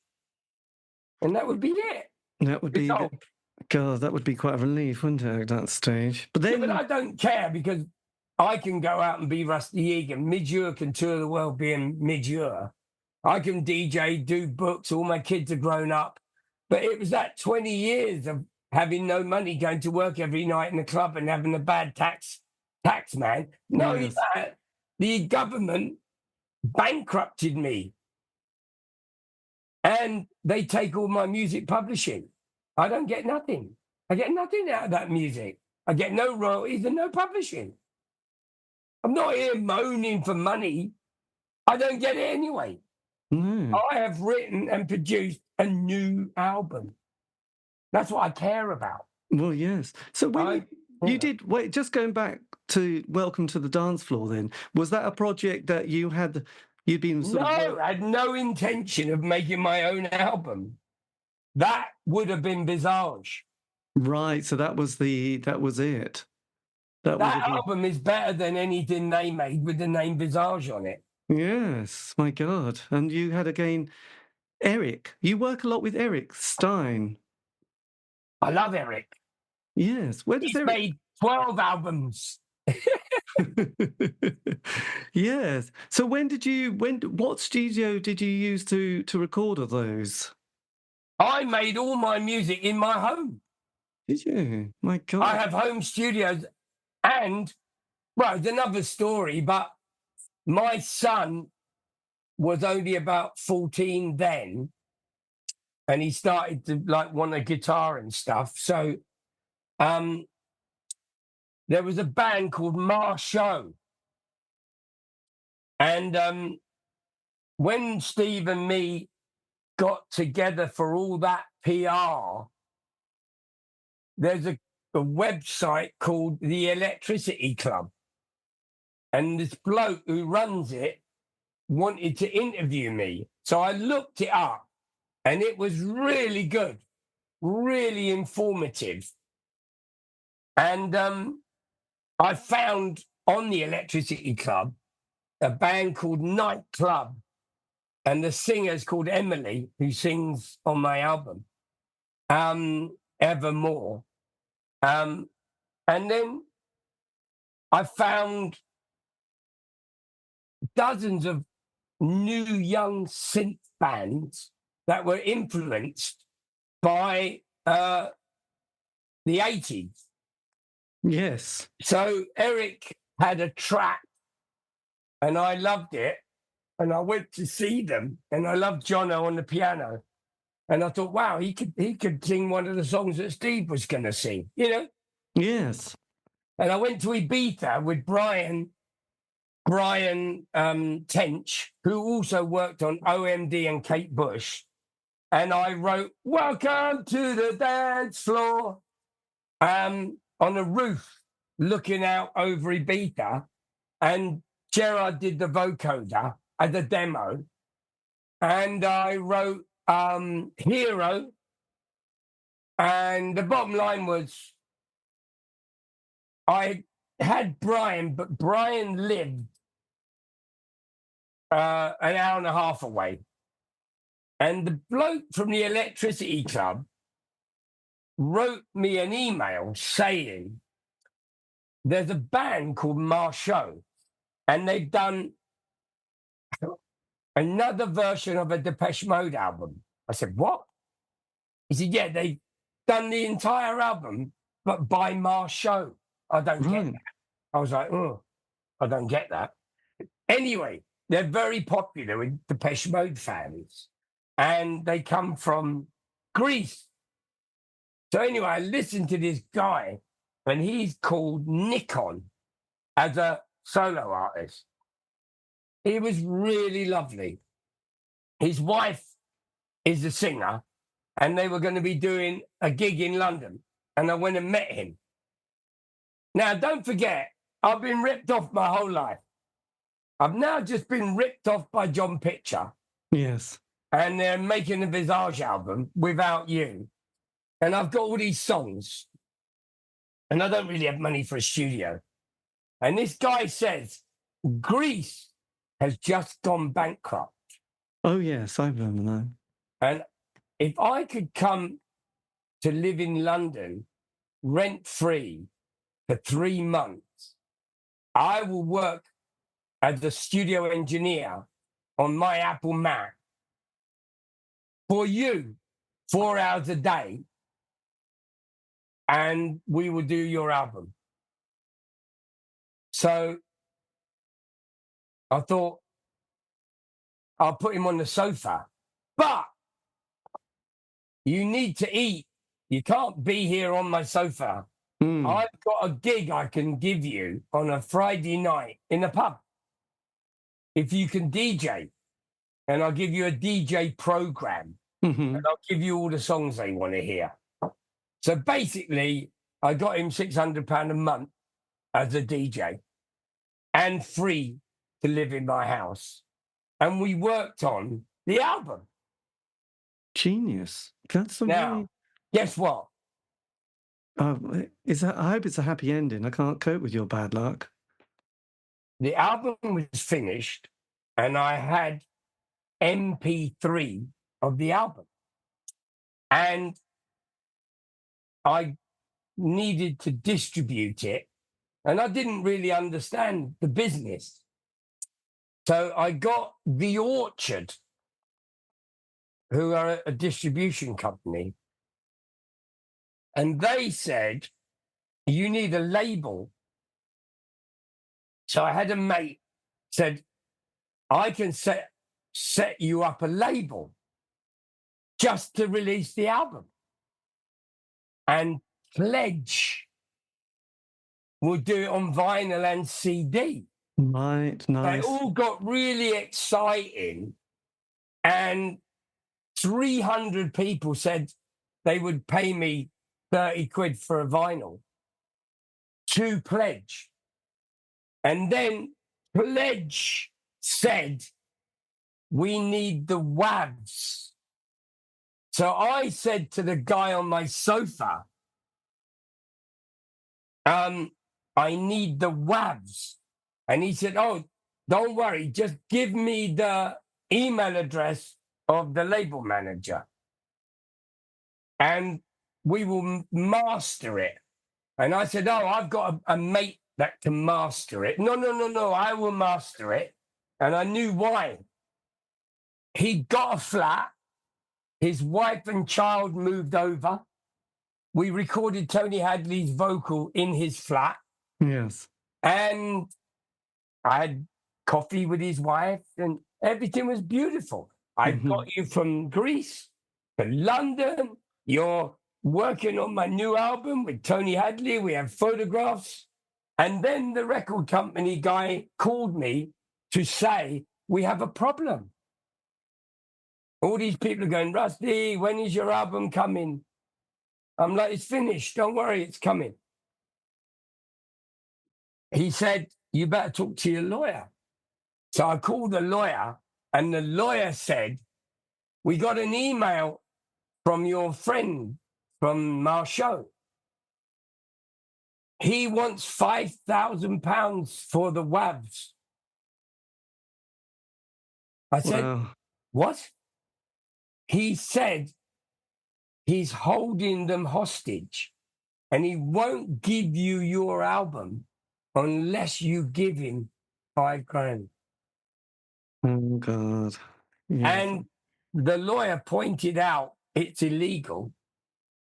And that would be it. That would be... Resolved. God, that would be quite a relief, wouldn't it, at that stage? But then... Yeah, but I don't care because I can go out and be Rusty Egan. Midge can tour the world being Midge. I can DJ, do books. All my kids are grown up. But it was that 20 years of having no money, going to work every night in the club and having a bad tax man. No, Yes. the government bankrupted me. And they take all my music publishing. I don't get nothing. I get nothing out of that music. I get no royalties and no publishing. I'm not here moaning for money. I don't get it anyway. No. I have written and produced a new album. That's what I care about. Well, yes. So when you did... Wait, just going back to Welcome to the Dance Floor then, was that a project that you'd been sort of... I had no intention of making my own album. That would have been Visage. Right, so that was it. That album is better than anything they made with the name Visage on it. Yes, my God. And you had, again, Eric. You work a lot with Eric Stein. I love Eric. Yes. Where does He's made 12 albums. Yes. So what studio did you use to record all those? I made all my music in my home. Did you? My God. I have home studios, and well, it's another story, but my son was only about 14 then, and he started to like want a guitar and stuff. So there was a band called Marshall. And when Steve and me got together for all that PR, there's a website called the Electricity Club. And this bloke who runs it wanted to interview me. So I looked it up, and it was really good, really informative. And I found on the Electricity Club a band called Night Club, and the singer's called Emily, who sings on my album, Evermore. And then I found dozens of new young synth bands that were influenced by the 80s. Yes. So Eric had a track, and I loved it. And I went to see them, and I loved Jono on the piano. And I thought, wow, he could sing one of the songs that Steve was going to sing, you know? Yes. And I went to Ibiza with Brian Tench, who also worked on OMD and Kate Bush. And I wrote, "Welcome to the dance floor," on a roof looking out over Ibiza. And Gerard did the vocoder as a demo. And I wrote Hero. And the bottom line was, I had Brian, but Brian lived an hour and a half away. And the bloke from the Electricity Club wrote me an email saying, there's a band called Marshall, and they've done another version of a Depeche Mode album. I said, what? He said, yeah, they've done the entire album, but by Marshall. I don't get that. I was like, oh, I don't get that. Anyway, they're very popular with Depeche Mode fans, and they come from Greece. So anyway, I listened to this guy, and he's called Nikon as a solo artist. He was really lovely. His wife is a singer, and they were going to be doing a gig in London, and I went and met him. Now, don't forget, I've been ripped off my whole life. I've now just been ripped off by John Pitcher. Yes. And they're making a Visage album without you. And I've got all these songs. And I don't really have money for a studio. And this guy says, Greece has just gone bankrupt. Oh, yes, I remember that. And if I could come to live in London rent-free for 3 months, I will work as a studio engineer on my Apple Mac for you 4 hours a day, and we will do your album. So I thought, I'll put him on the sofa, but you need to eat. You can't be here on my sofa. I've got a gig I can give you on a Friday night in a pub. If you can DJ, and I'll give you a DJ program, and I'll give you all the songs they want to hear. So basically, I got him £600 a month as a DJ and free to live in my house. And we worked on the album. Genius. That's a Now, really... guess what? I hope it's a happy ending. I can't cope with your bad luck. The album was finished, and I had MP3 of the album. And I needed to distribute it And I didn't really understand the business. So I got The Orchard, who are a distribution company, and they said, you need a label. So I had a mate said, I can set you up a label just to release the album. And Pledge will do it on vinyl and CD. Right, nice. They all got really exciting, and 300 people said they would pay me 30 quid for a vinyl to Pledge. And then Pledge said, we need the WAVs. So I said to the guy on my sofa, I need the WAVs. And he said, oh, don't worry, just give me the email address of the label manager and we will master it. And I said, oh, I've got a mate that can master it. No, I will master it. And I knew why. He got a flat. His wife and child moved over. We recorded Tony Hadley's vocal in his flat. Yes. And I had coffee with his wife and everything was beautiful. I've got you from Greece to London. You're working on my new album with Tony Hadley. We have photographs. And then the record company guy called me to say, we have a problem. All these people are going, Rusty, when is your album coming? I'm like, it's finished. Don't worry, it's coming. He said, you better talk to your lawyer. So I called the lawyer, and the lawyer said, we got an email from your friend from Marceau. He wants £5,000 for the WAVs. I said, Wow. what? He said he's holding them hostage and he won't give you your album unless you give him £5,000. Oh, God. Yeah. And the lawyer pointed out it's illegal.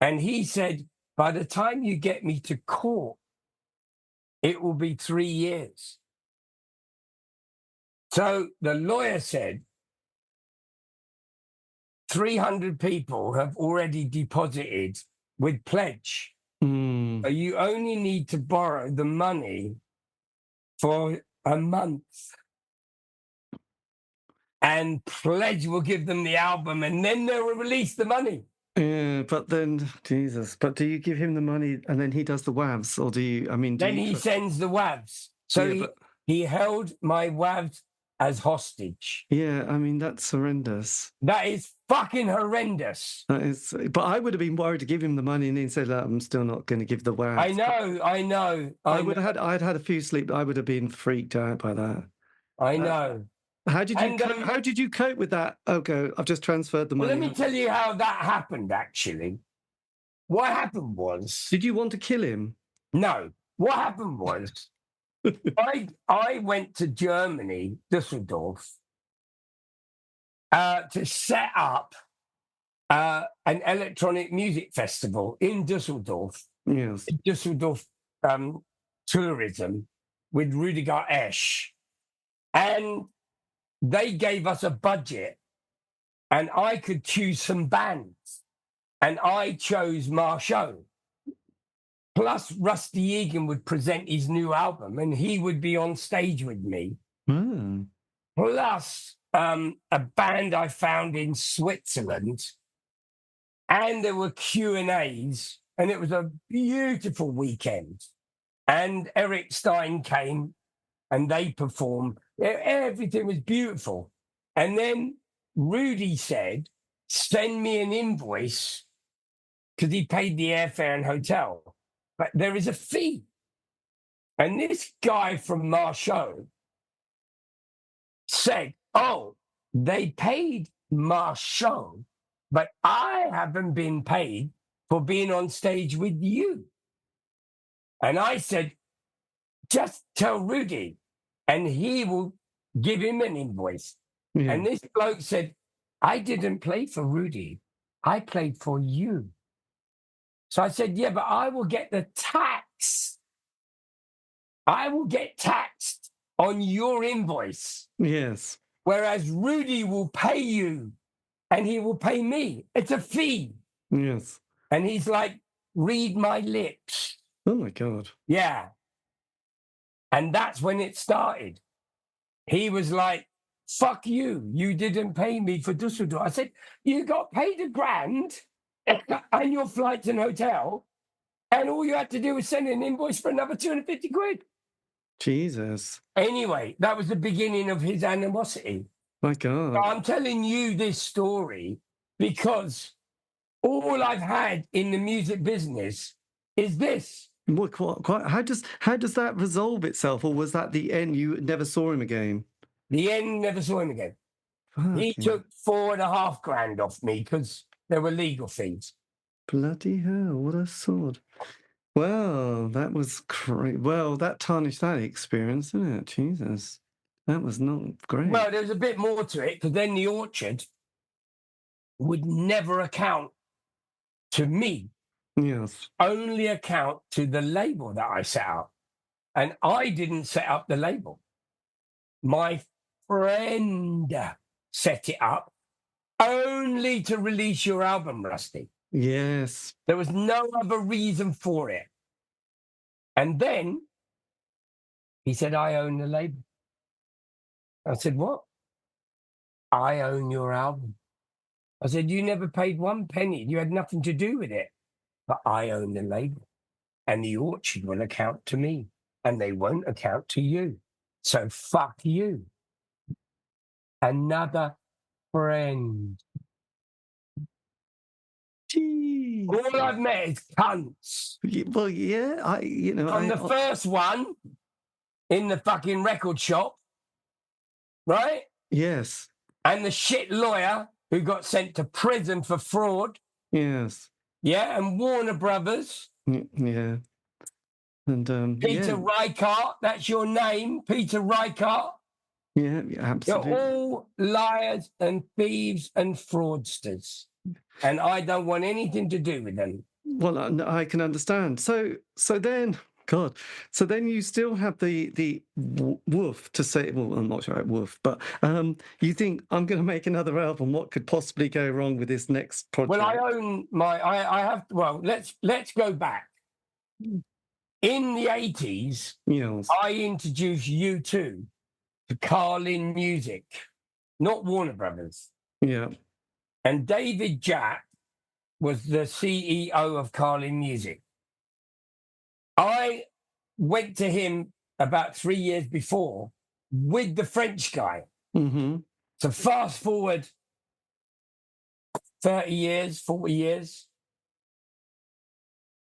And he said, by the time you get me to court, it will be 3 years. So the lawyer said, 300 people have already deposited with Pledge. You only need to borrow the money for a month. And Pledge will give them the album and then they'll release the money. Yeah, but then, Jesus, but do you give him the money and then he does the WAVs? Or do you, I mean, do Then you... he sends the WAVs. So Yeah, he held my WAVs as hostage. Yeah, I mean, that's horrendous. That is fucking horrendous. That is, but I would have been worried to give him the money and then say, look, I'm still not going to give the WAVs. I know. I'd had a few sleep. I would have been freaked out by that. I know. How did you cope with that? Okay, I've just transferred the money. Well, let me tell you how that happened, actually. What happened was... Did you want to kill him? No. What happened was I went to Germany, Düsseldorf, to set up an electronic music festival in Düsseldorf. Yes. Düsseldorf tourism with Rüdiger Esch. And they gave us a budget and I could choose some bands. And I chose Marceau. Plus, Rusty Egan would present his new album and he would be on stage with me. Plus, a band I found in Switzerland. And there were Q&As. And it was a beautiful weekend. And Eric Stein came and they performed. Everything was beautiful. And then Rudy said, send me an invoice because he paid the airfare and hotel. But there is a fee. And this guy from Marceau said, oh, they paid Marceau, but I haven't been paid for being on stage with you. And I said, just tell Rudy and he will give him an invoice. Yeah. And this bloke said, I didn't play for Rudy. I played for you. So I said, yeah, but I will get the tax. I will get taxed on your invoice. Yes. Whereas Rudy will pay you and he will pay me. It's a fee. Yes. And he's like, read my lips. Oh my God. Yeah. And that's when it started. He was like, fuck you. You didn't pay me for Dusseldorf. I said, you got paid £1,000 and your flights and hotel. And all you had to do was send an invoice for another 250 quid. Jesus. Anyway, that was the beginning of his animosity. My God. So I'm telling you this story because all I've had in the music business is this. What, quite, how does that resolve itself, or was that the end? You never saw him again? The end, never saw him again. He Fucking took $4,500 off me because there were legal fees. bloody hell! What a sword! Well, that was crazy. Well, that tarnished that experience, didn't it? Jesus, that was not great. Well, there was a bit more to it because then the Orchard would never account to me, Yes. only account to the label that I set up. And I didn't set up the label. My friend set it up only to release your album, Rusty. Yes. There was no other reason for it. And then he said, I own the label. I said, what? I own your album. I said, you never paid one penny. You had nothing to do with it. But I own the label. And the Orchard will account to me. And they won't account to you. So fuck you. Another friend. Jeez. All I've met is cunts. Well, yeah, From the first one in the fucking record shop, right? Yes. And the shit lawyer who got sent to prison for fraud. Yes. Yeah, and Warner Brothers. Yeah. And Peter Reichardt, that's your name, Peter Reichardt. Yeah, absolutely. You're all liars and thieves and fraudsters. And I don't want anything to do with them. Well, I can understand. So then, God, so then you still have the woof to say. Well, I'm not sure about woof, but you think I'm going to make another album? What could possibly go wrong with this next project? Well, I own my. I have. Well, let's go back. In the 80s, yes. I introduced U2 to Carlin Music, not Warner Brothers. Yeah. And David Jack was the CEO of Carlin Music. I went to him about 3 years before with the French guy. Mm-hmm. So fast forward 30 years, 40 years,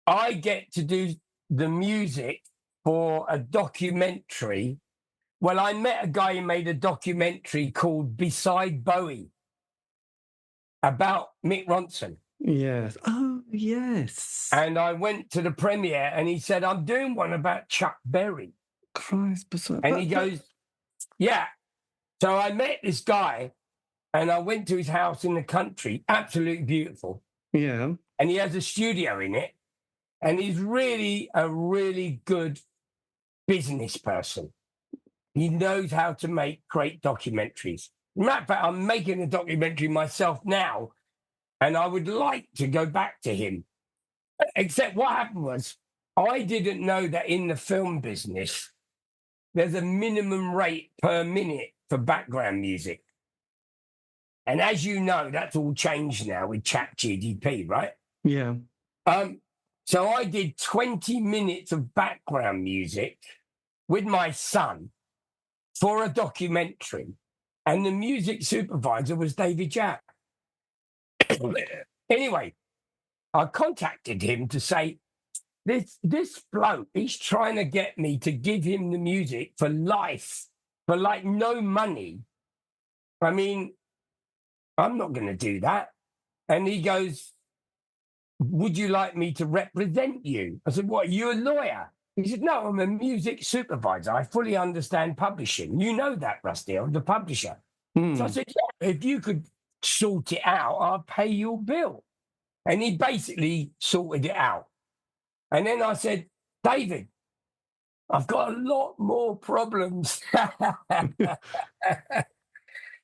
I get to do the music for a documentary. Well, I met a guy who made a documentary called Beside Bowie about Mick Ronson. Yes. Oh, yes. And I went to the premiere and he said, I'm doing one about Chuck Berry. Christ, and he goes, yeah. So I met this guy and I went to his house in the country, absolutely beautiful. Yeah. And he has a studio in it. And he's really a really good business person. He knows how to make great documentaries. Matter of fact, I'm making a documentary myself now, and I would like to go back to him. Except what happened was, I didn't know that in the film business, there's a minimum rate per minute for background music. And as you know, that's all changed now with ChatGPT, right? Yeah. So I did 20 minutes of background music with my son for a documentary. And the music supervisor was David Jack. Anyway, I contacted him to say, this bloke, he's trying to get me to give him the music for life, for like no money. I mean, I'm not going to do that. And he goes, would you like me to represent you? I said, what, are you a lawyer? He said, no, I'm a music supervisor. I fully understand publishing. You know that, Rusty. I'm the publisher. So I said, yeah, if you could sort it out, I'll pay your bill. And he basically sorted it out. And then I said, David, I've got a lot more problems.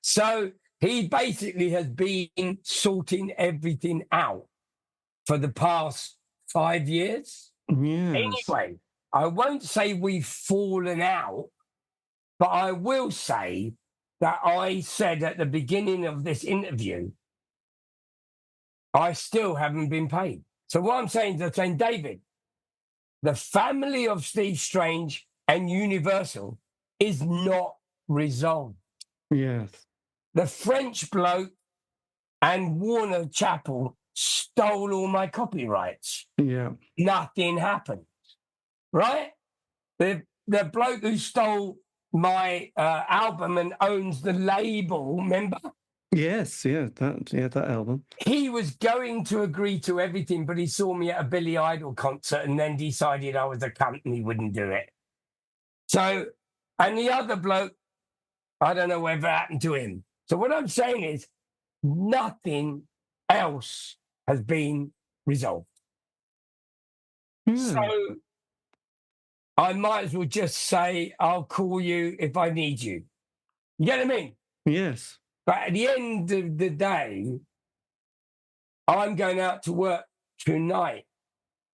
So he basically has been sorting everything out for the past 5 years. Yes. Anyway, I won't say we've fallen out, but I will say that I said at the beginning of this interview, I still haven't been paid. So what I'm saying is, I'm saying, David, the family of Steve Strange and Universal is not resolved. Yes. The French bloke and Warner Chappell stole all my copyrights. Yeah. Nothing happened, right? The bloke who stole my album and owns the label, remember? Yes. Yeah. That album. He was going to agree to everything, but he saw me at a Billy Idol concert and then decided I was a cunt and he wouldn't do it. So, and the other bloke, I don't know whatever happened to him. So what I'm saying is nothing else has been resolved. So I might as well just say, I'll call you if I need you. You get what I mean? Yes. But at the end of the day, I'm going out to work tonight.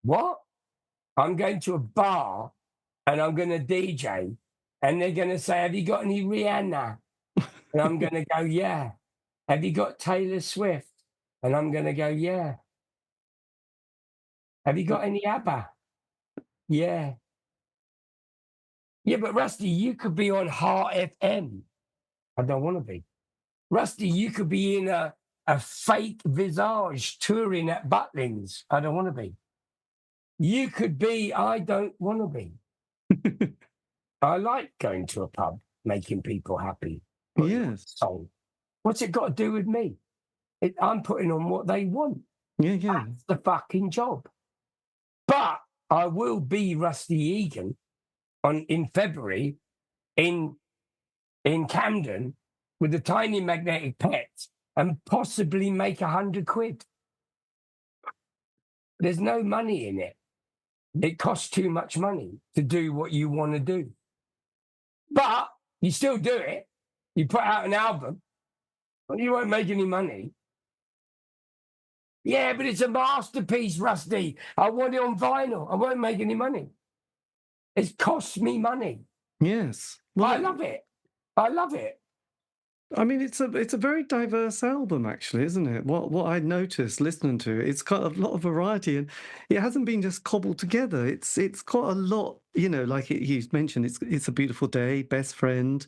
What? I'm going to a bar and I'm going to DJ. And they're going to say, have you got any Rihanna? And I'm going to go, yeah. Have you got Taylor Swift? And I'm going to go, yeah. Have you got any ABBA? Yeah. Yeah, but Rusty, you could be on Heart FM. I don't want to be. Rusty, you could be in a fake Visage touring at Butlins. I don't want to be. You could be, I don't want to be. I like going to a pub, making people happy. Yes. Song. What's it got to do with me? I'm putting on what they want. Yeah. That's the fucking job. But I will be Rusty Egan in February in Camden with a tiny magnetic pet and possibly make 100 quid. There's no money in it. It costs too much money to do what you want to do. But you still do it. You put out an album, but you won't make any money. Yeah, but it's a masterpiece, Rusty. I want it on vinyl. I won't make any money. It costs me money. Yes. Well, I love it. I love it. I mean, it's a very diverse album, actually, isn't it? What I noticed listening to it, it's got a lot of variety, and it hasn't been just cobbled together. It's got a lot, like you mentioned. It's a beautiful day, best friend,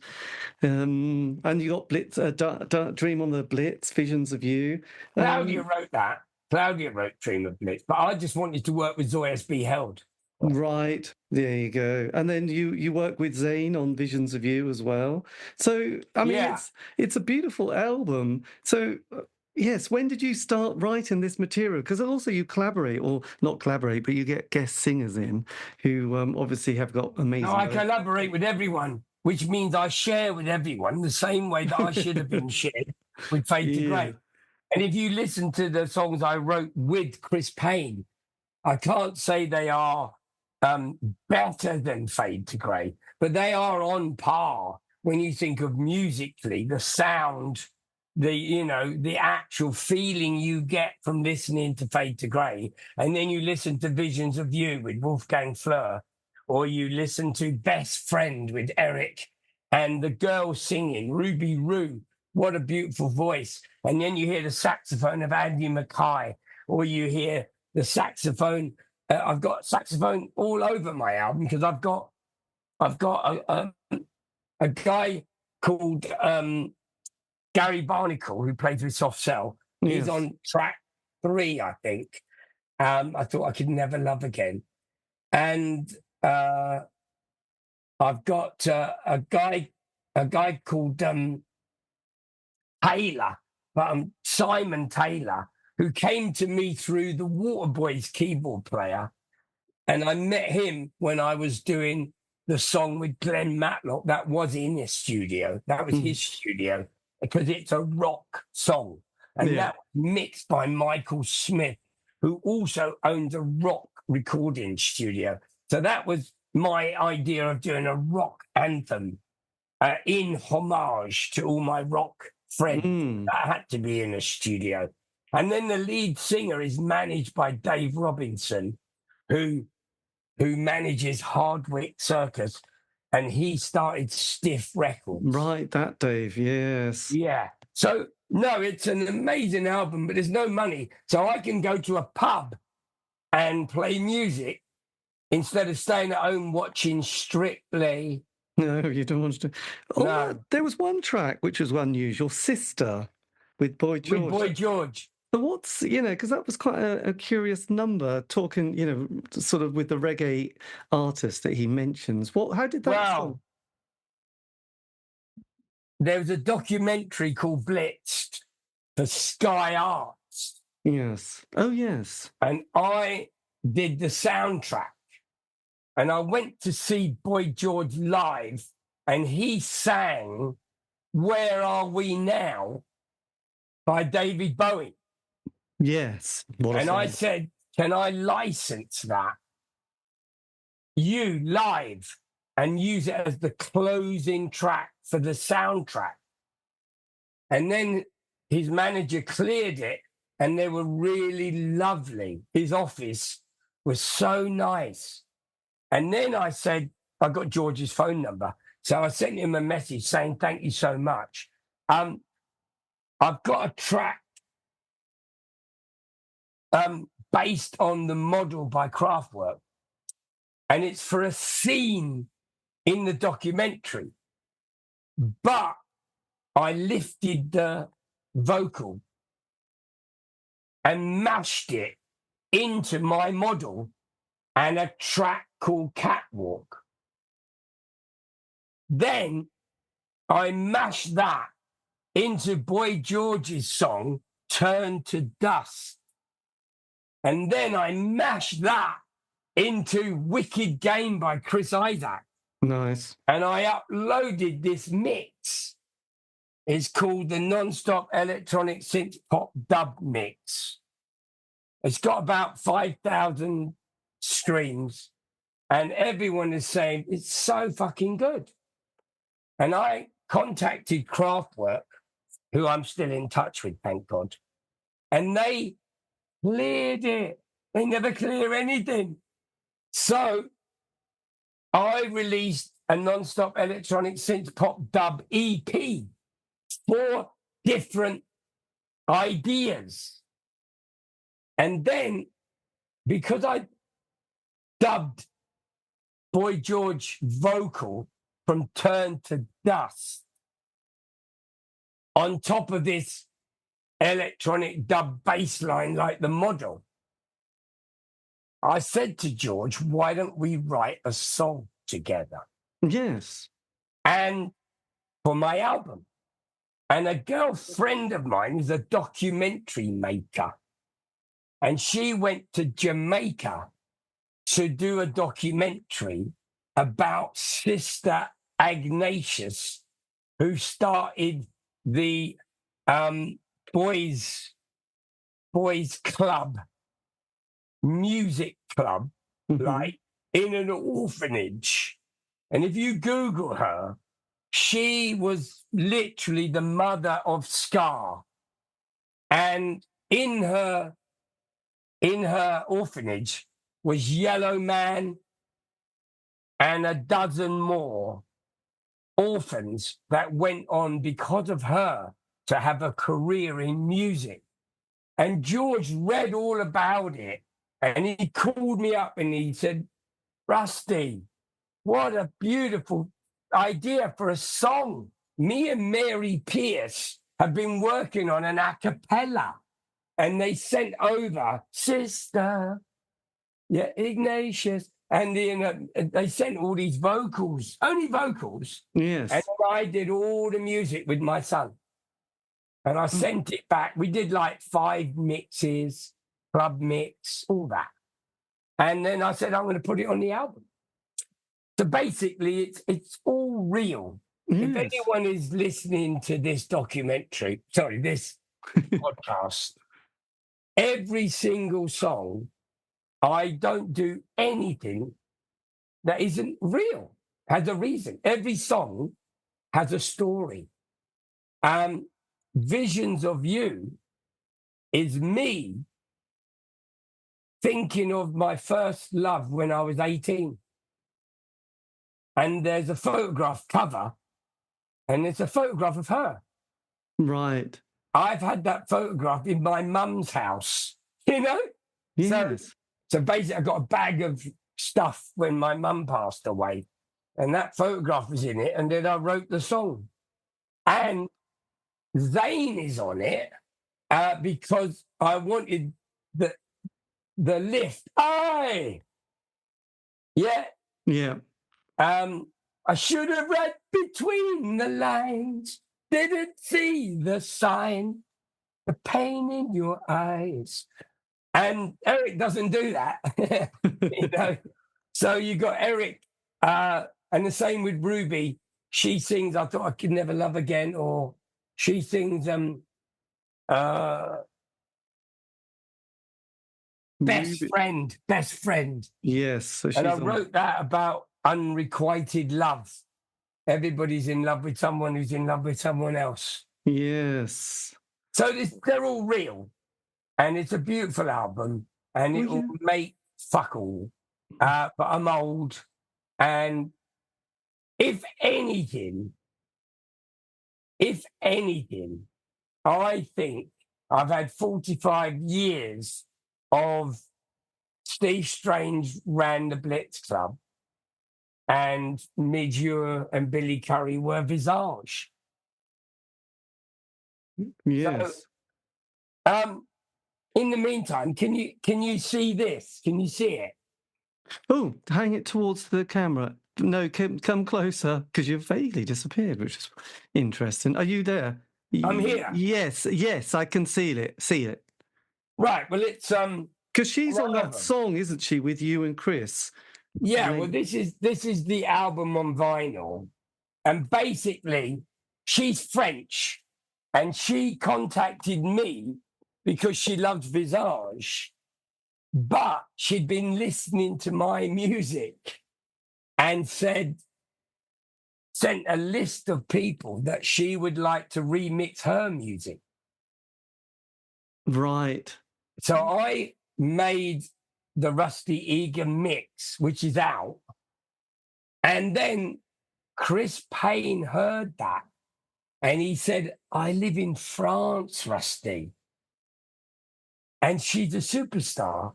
and you got Blitz, Dark Dream on the Blitz, Visions of You. Claudia wrote that. Claudia wrote Dream of Blitz, but I just wanted to work with Zoe S.B. Held. Right, there you go. And then you work with Zayn on Visions of You as well. So I mean, it's a beautiful album. So yes, when did you start writing this material? Because also you collaborate, or not collaborate, but you get guest singers in who obviously have got amazing. No, I collaborate with everyone, which means I share with everyone the same way that I should have been shared with Fade to Grey. And if you listen to the songs I wrote with Chris Payne, I can't say they are better than Fade to Grey, but they are on par when you think of musically, the sound, the actual feeling you get from listening to Fade to Grey. And then you listen to Visions of You with Wolfgang Flür, or you listen to Best Friend with Eric and the girl singing, Ruby Roo. What a beautiful voice. And then you hear the saxophone of Andy Mackay, or you hear the saxophone. I've got saxophone all over my album because I've got a guy called Gary Barnacle who plays with Soft Cell. Yes. He's on track 3, I think. I thought I could never love again, and I've got a guy called Taylor, Simon Taylor, who came to me through the Waterboys keyboard player. And I met him when I was doing the song with Glenn Matlock. That was in his studio. That was his studio, because it's a rock song. And Yeah. that was mixed by Michael Smith, who also owns a rock recording studio. So that was my idea of doing a rock anthem in homage to all my rock friends. That had to be in a studio. And then the lead singer is managed by Dave Robinson, who manages Hardwick Circus, and he started Stiff Records. Right, that Dave, yes. Yeah. So, no, it's an amazing album, but there's no money. So I can go to a pub and play music instead of staying at home watching Strictly. No, you don't want to. Oh, No. there was one track which was unusual, Sister, with Boy George. With Boy George. So what's, because that was quite a curious number, talking, sort of with the reggae artist that he mentions. How did that sound? There was a documentary called Blitzed for Sky Arts. Yes. Oh, yes. And I did the soundtrack. And I went to see Boy George live, and he sang Where Are We Now by David Bowie. Yes. And I said, can I license that, you live, and use it as the closing track for the soundtrack? And then his manager cleared it, and they were really lovely. His office was so nice. And then I said, I got George's phone number. So I sent him a message saying, thank you so much. I've got a track based on the model by Kraftwerk. And it's for a scene in the documentary. But I lifted the vocal and mashed it into my model and a track called Catwalk. Then I mashed that into Boy George's song, Turn to Dust. And then I mashed that into Wicked Game by Chris Isaac. Nice. And I uploaded this mix. It's called the Non-Stop Electronic Synth Pop Dub Mix. It's got about 5,000 streams. And everyone is saying, it's so fucking good. And I contacted Kraftwerk, who I'm still in touch with, thank God. And they cleared it. They never clear anything. So I released a Non-Stop Electronic Synth Pop Dub EP, 4 different ideas. And then, because I dubbed Boy George vocal from Turn to Dust on top of this electronic dub bass line like the model, I said to George, why don't we write a song together? Yes. And for my album. And a girlfriend of mine is a documentary maker. And she went to Jamaica to do a documentary about Sister Ignatius, who started the boys club, music club, like in an orphanage. And if you Google her, she was literally the mother of ska. And in her orphanage was Yellow Man and a dozen more orphans that went on because of her to have a career in music. And George read all about it, and he called me up and he said, Rusty, what a beautiful idea for a song. Me and Mary Pierce have been working on an a cappella, and they sent over Sister, Ignatius, and then they sent all these vocals, only vocals. Yes. And I did all the music with my son. And I sent it back. We did like 5 mixes, club mix, all that. And then I said, I'm going to put it on the album. So basically, it's all real. If Yes. anyone is listening to this this podcast, every single song, I don't do anything that isn't real, has a reason. Every song has a story. Visions of You is me thinking of my first love when I was 18. And there's a photograph cover, and it's a photograph of her. Right. I've had that photograph in my mum's house, you know? Yes. So basically, I got a bag of stuff when my mum passed away, and that photograph was in it, and then I wrote the song. And Zayn is on it because I wanted the lift. Yeah. Yeah. I should have read between the lines, didn't see the sign, the pain in your eyes. And Eric doesn't do that. You know? So you got Eric, and the same with Ruby. She sings I Thought I Could Never Love Again, or she sings Best Friend. Yes. So she's And I on. wrote that about unrequited love. Everybody's in love with someone who's in love with someone else. Yes. So they're all real. And it's a beautiful album. And it will make fuck all. But I'm old. And if anything, I think I've had 45 years of Steve Strange ran the Blitz Club, and Midge Ure and Billy Curry were Visage. Yes. So, in the meantime, can you see this? Can you see it? Oh, hang it towards the camera. No, come closer, because you've vaguely disappeared, which is interesting. Are you there? I'm here. Yes, I can see it. Right. Well, it's because she's on that song, isn't she, with you and Chris? Yeah. Well, this is the album on vinyl, and basically, she's French, and she contacted me because she loved Visage, but she'd been listening to my music and sent a list of people that she would like to remix her music. Right. So I made the Rusty Egan mix, which is out. And then Chris Payne heard that, and he said, I live in France, Rusty. And she's a superstar.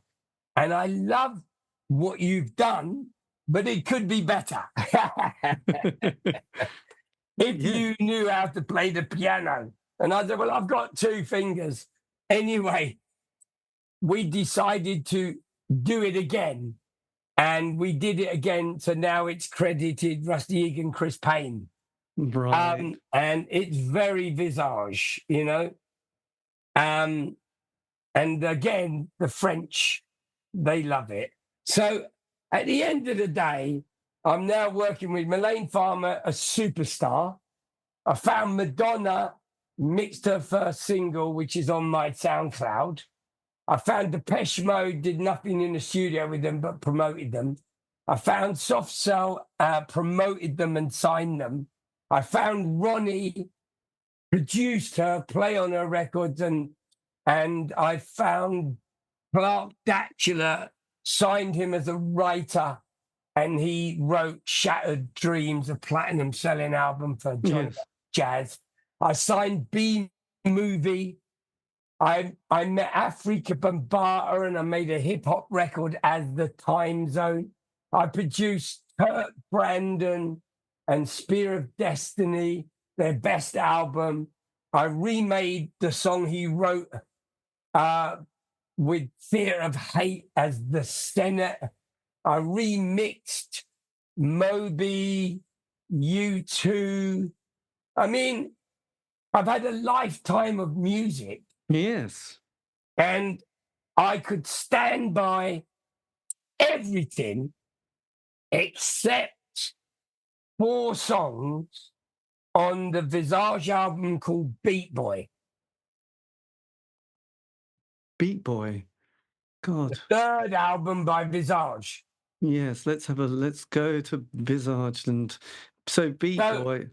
And I love what you've done, but it could be better. If you knew how to play the piano. And I said, well, I've got 2 fingers. Anyway, we decided to do it again. And we did it again. So now it's credited Rusty Egan, Chris Payne. Right. And it's very Visage, you know. And again, the French, they love it. So at the end of the day, I'm now working with Mylène Farmer, a superstar. I found Madonna mixed her first single, which is on my SoundCloud. I found Depeche Mode did nothing in the studio with them, but promoted them. I found Soft Cell promoted them and signed them. I found Ronnie produced her, play on her records, and I found Clark Datchula, signed him as a writer, and he wrote Shattered Dreams, a platinum selling album for John Jazz. I signed B Movie. I met Afrika Bambaataa, and I made a hip hop record as The Time Zone. I produced Kurt Brandon and Spear of Destiny, their best album. I remade the song he wrote with Fear of Hate as The Senate. I remixed Moby, U2. I mean, I've had a lifetime of music. Yes. And I could stand by everything except 4 songs on the Visage album called Beat Boy. Beat Boy. God. The 3rd album by Visage. Yes, let's go to Visage and so Beat Boy.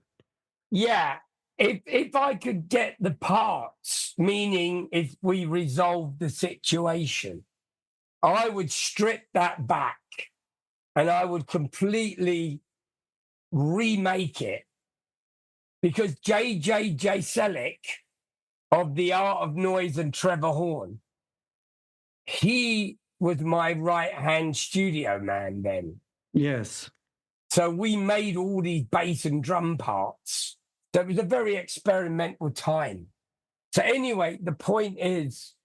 Yeah, if I could get the parts, meaning if we resolved the situation, I would strip that back and I would completely remake it, because J. Selleck of The Art of Noise and Trevor Horn, he was my right-hand studio man then. Yes. So we made all these bass and drum parts. So it was a very experimental time. So anyway, the point is,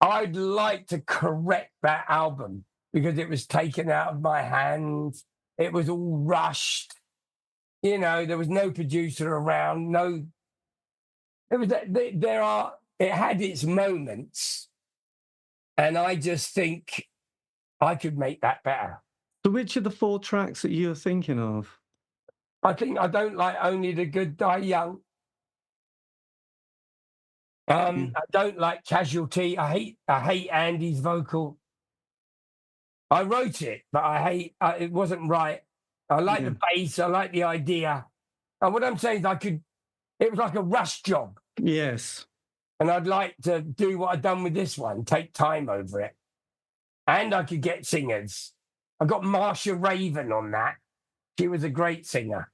I'd like to correct that album because it was taken out of my hands. It was all rushed. You know, there was no producer around. No, it was. It had its moments, and I just think I could make that better. So which of the 4 tracks that you're thinking of? I think I don't like Only the Good Die Young. I don't like Casualty. I hate Andy's vocal. I wrote it, but I hate it wasn't right. I like the bass. I like the idea. And what I'm saying is it was like a rush job. Yes. And I'd like to do what I've done with this one, take time over it. And I could get singers. I got Marsha Raven on that. She was a great singer.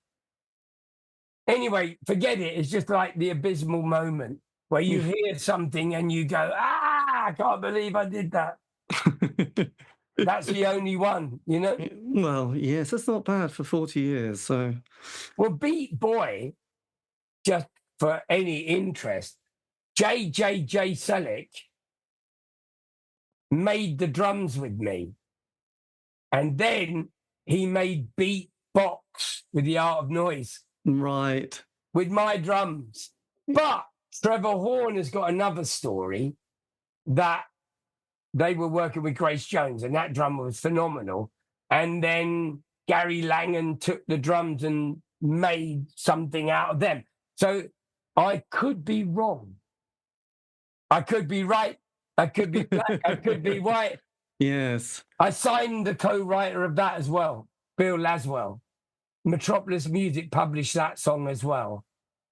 Anyway, forget it. It's just like the abysmal moment where you hear something and you go, I can't believe I did that. That's the only one, you know? Well, yes, that's not bad for 40 years. So, well, Beat Boy, just for any interest, J. Selleck made the drums with me. And then he made Beat Box with The Art of Noise. Right. With my drums. But Trevor Horn has got another story that they were working with Grace Jones and that drummer was phenomenal. And then Gary Langan took the drums and made something out of them. So I could be wrong. I could be right. I could be black. I could be white. Yes. I signed the co-writer of that as well, Bill Laswell. Metropolis Music published that song as well.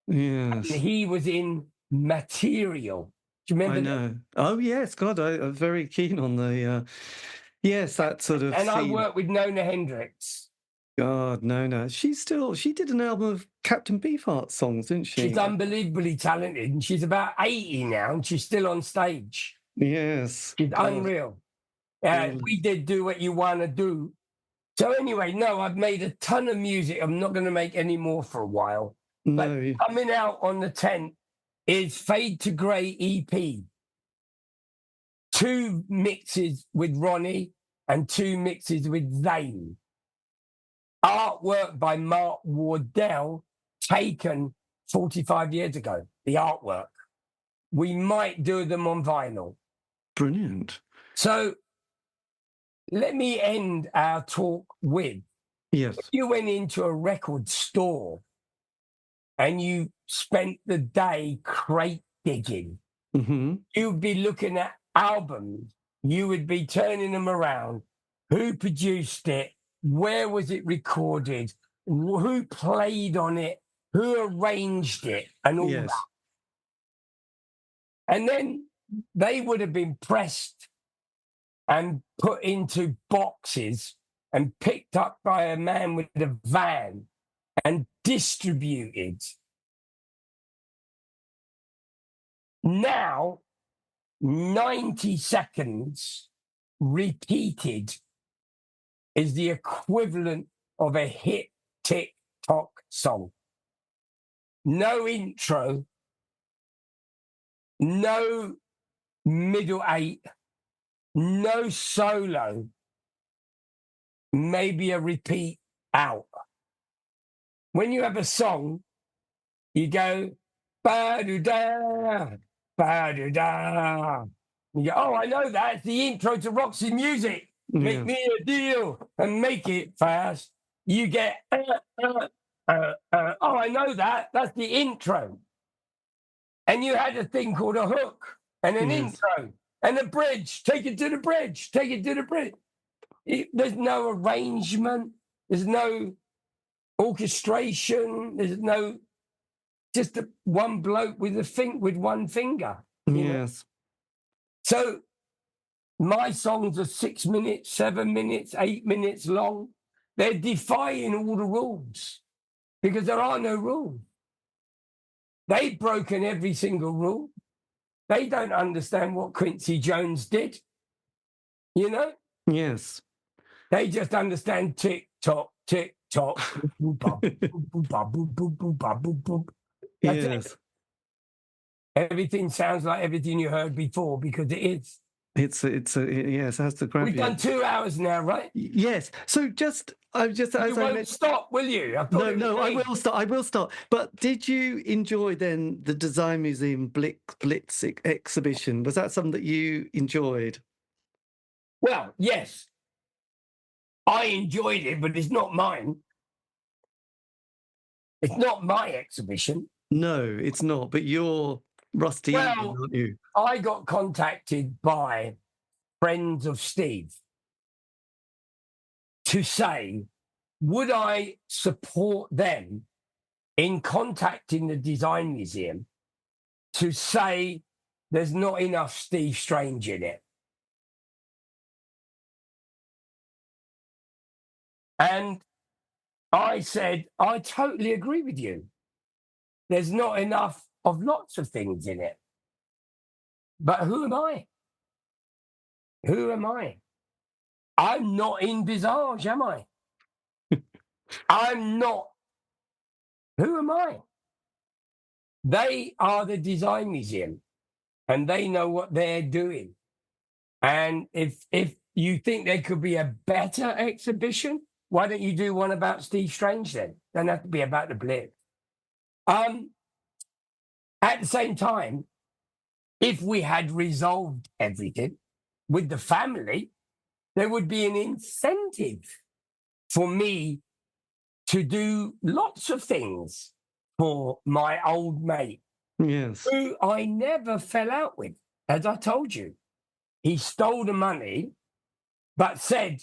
Yes. And he was in Material. Do you remember? I know. That? Oh, yes. God, I'm very keen on the... yes, that sort of And scene. I worked with Nona Hendrix. God, no. She did an album of Captain Beefheart songs, didn't she? She's unbelievably talented. And she's about 80 now and she's still on stage. Yes. She's unreal. We did Do What You Want to Do. So anyway, no, I've made a ton of music. I'm not going to make any more for a while. No. But coming out on the 10th is Fade to Grey EP. 2 mixes with Ronnie and 2 mixes with Zane. Artwork by Mark Wardell, taken 45 years ago, the artwork. We might do them on vinyl. Brilliant. So let me end our talk with, yes, if you went into a record store and you spent the day crate digging, you'd be looking at albums, you would be turning them around. Who produced it? Where was it recorded? Who played on it? Who arranged it? And all that. And then they would have been pressed and put into boxes and picked up by a man with a van and distributed. Now, 90 seconds repeated is the equivalent of a hit TikTok song. No intro, no middle 8, no solo, maybe a repeat out. When you have a song, you go, ba-do-da, ba-do-da. You go, oh, I know that. It's the intro to Roxy Music. Make Yes. me a deal and make it fast. You get, oh, I know that. That's the intro. And you had a thing called a hook and an Yes. intro and a bridge. Take it to the bridge. Take it to the bridge. There's no arrangement. There's no orchestration. There's no just one bloke with with one finger. You know? Yes. So my songs are 6 minutes, 7 minutes, 8 minutes long. They're defying all the rules because there are no rules. They've broken every single rule. They don't understand what Quincy Jones did. You know? Yes. They just understand tick tock, tick tock. That's Yes. it. Everything sounds like everything you heard before because it is. Yes, it has to grab We've you. done 2 hours now, right? Yes. So as You I won't mentioned, stop, will you? I thought no, I me. will start. I will start. But did you enjoy then the Design Museum Blitz exhibition? Was that something that you enjoyed? Well, yes. I enjoyed it, but it's not mine. It's not my exhibition. No, it's not. But you're Rusty Egan, Well, aren't you? I got contacted by friends of Steve to say, would I support them in contacting the Design Museum to say there's not enough Steve Strange in it? And I said, I totally agree with you. There's not enough of lots of things in it. But who am I? Who am I? I'm not in Visage, am I? I'm not. Who am I? They are the Design Museum and they know what they're doing. And if you think there could be a better exhibition, why don't you do one about Steve Strange then? Don't have to be about the Blitz. At the same time, if we had resolved everything with the family, there would be an incentive for me to do lots of things for my old mate, Yes. who I never fell out with, as I told you. He stole the money, but said,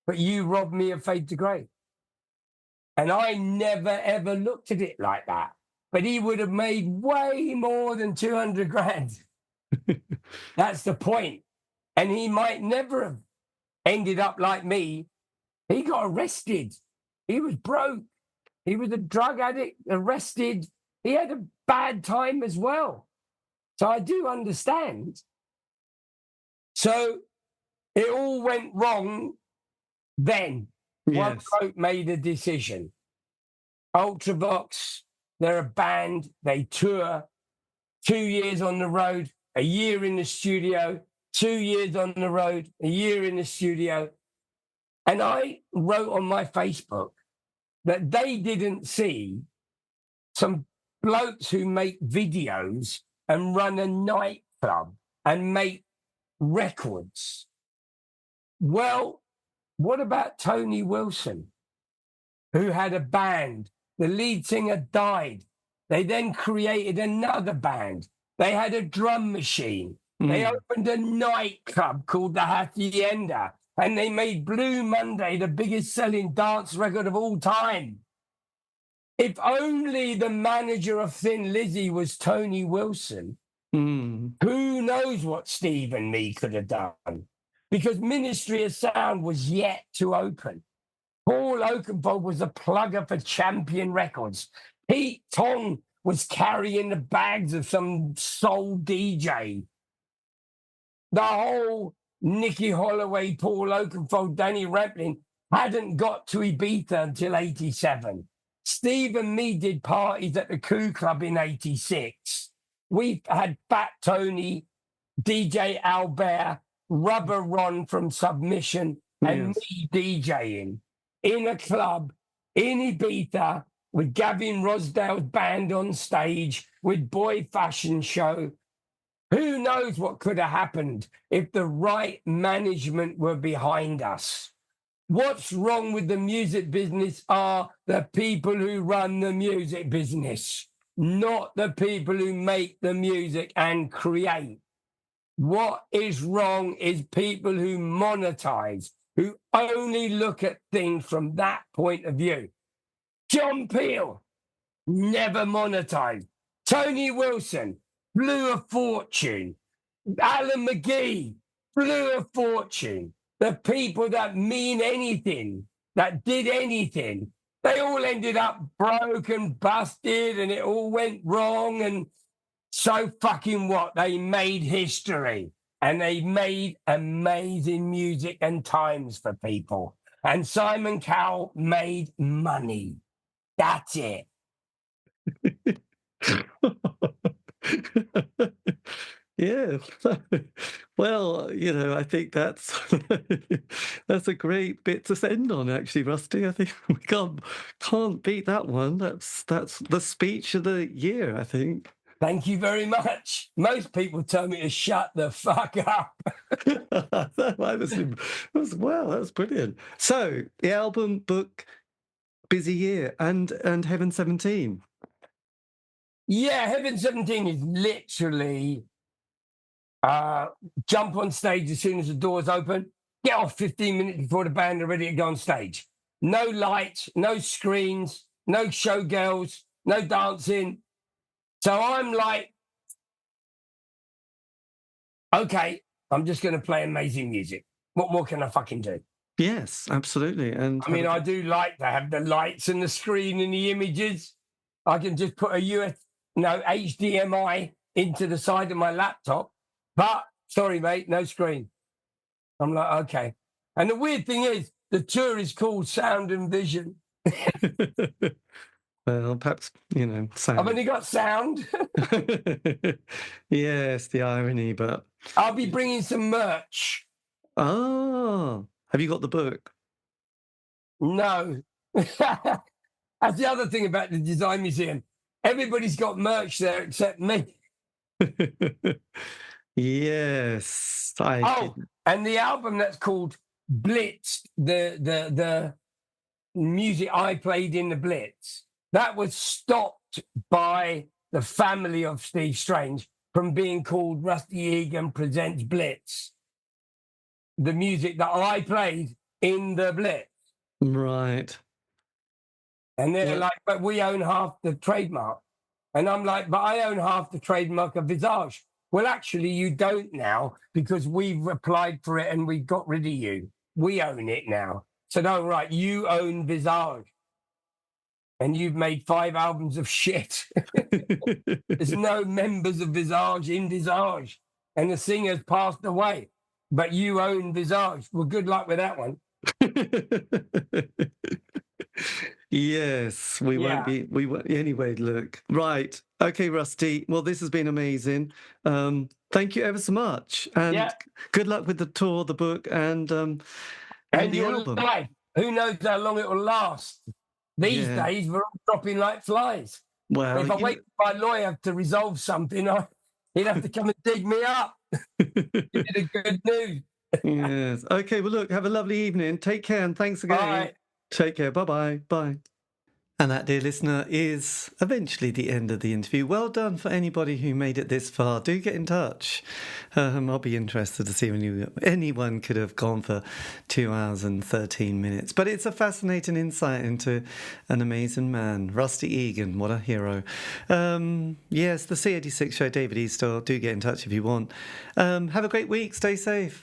but you robbed me of Fade to Grey. And I never, ever looked at it like that. But he would have made way more than 200 grand. That's the point. And he might never have ended up like me. He got arrested. He was broke. He was a drug addict, arrested. He had a bad time as well. So I do understand. So it all went wrong then. One Yes. bloke made a decision. Ultravox, they're a band, they tour 2 years on the road, a year in the studio, 2 years on the road, a year in the studio. And I wrote on my Facebook that they didn't see some blokes who make videos and run a nightclub and make records. Well, what about Tony Wilson, who had a band? The lead singer died. They then created another band. They had a drum machine. They opened a nightclub called the Hacienda, and they made Blue Monday the biggest selling dance record of all time. If only the manager of Thin Lizzy was Tony Wilson, who knows what Steve and me could have done? Because Ministry of Sound was yet to open. Paul Oakenfold was a plugger for Champion Records. Pete Tong was carrying the bags of some soul DJ. The whole Nicky Holloway, Paul Oakenfold, Danny Raplin hadn't got to Ibiza until 87. Steve and me did parties at the Coup Club in 86. We had Fat Tony, DJ Albert, Rubber Ron from Submission, and me DJing in a club in Ibiza with Gavin Rosdale's band on stage with Boy Fashion Show. Who knows what could have happened if the right management were behind us? What's wrong with the music business are the people who run the music business, not the people who make the music and create. What is wrong is people who monetize, who only look at things from that point of view. John Peel never monetized. Tony Wilson blew a fortune. Alan McGee blew a fortune. The people that mean anything, that did anything, they all ended up broke and busted and it all went wrong. And so fucking what? They made history and they made amazing music and times for people. And Simon Cowell made money. That's it. Yeah. Well, I think that's that's a great bit to end on, actually, Rusty. I think we can't beat that one. That's the speech of the year, I think. Thank you very much. Most people tell me to shut the fuck up. Wow, that's brilliant. So the album, book, busy year, and Heaven 17. Yeah, Heaven 17 is literally jump on stage as soon as the doors open, get off 15 minutes before the band are ready to go on stage. No lights, no screens, no showgirls, no dancing. So I'm like, okay, I'm just going to play amazing music. What more can I fucking do? Yes, absolutely. And I mean, I do like to have the lights and the screen and the images. I can just put a HDMI into the side of my laptop. But sorry, mate, no screen. I'm like, okay. And the weird thing is, the tour is called Sound and Vision. Well, perhaps, sound. I've only got sound. Yes, the irony, but... I'll be bringing some merch. Oh, have you got the book? No. That's the other thing about the Design Museum. Everybody's got merch there except me. Yes. And the album that's called Blitz, the music I played in the Blitz, that was stopped by the family of Steve Strange from being called Rusty Egan Presents Blitz. The music that I played in the Blitz. Right. And they're like, but we own half the trademark. And I'm like, but I own half the trademark of Visage. Well, actually, you don't now because we've applied for it and we got rid of you. We own it now. So, no, right, you own Visage. And you've made 5 albums of shit. There's no members of Visage in Visage. And the singer's passed away. But you own Visage. Well, good luck with that one. Yes, we won't. Anyway, look. Right. Okay, Rusty. Well, this has been amazing. Thank you ever so much. And good luck with the tour, the book, and the album. Life. Who knows how long it will last? These days, we're all dropping like flies. Well, if I wait for my lawyer to resolve something, he'd have to come and dig me up. Give me the good news. Yes. Okay, well, look, have a lovely evening. Take care, and thanks again. Bye. Take care. Bye-bye. Bye. And that, dear listener, is eventually the end of the interview. Well done for anybody who made it this far. Do get in touch. I'll be interested to see when anyone could have gone for 2 hours and 13 minutes. But it's a fascinating insight into an amazing man. Rusty Egan, what a hero. Yes, the C86 show, David Eastaugh. Do get in touch if you want. Have a great week. Stay safe.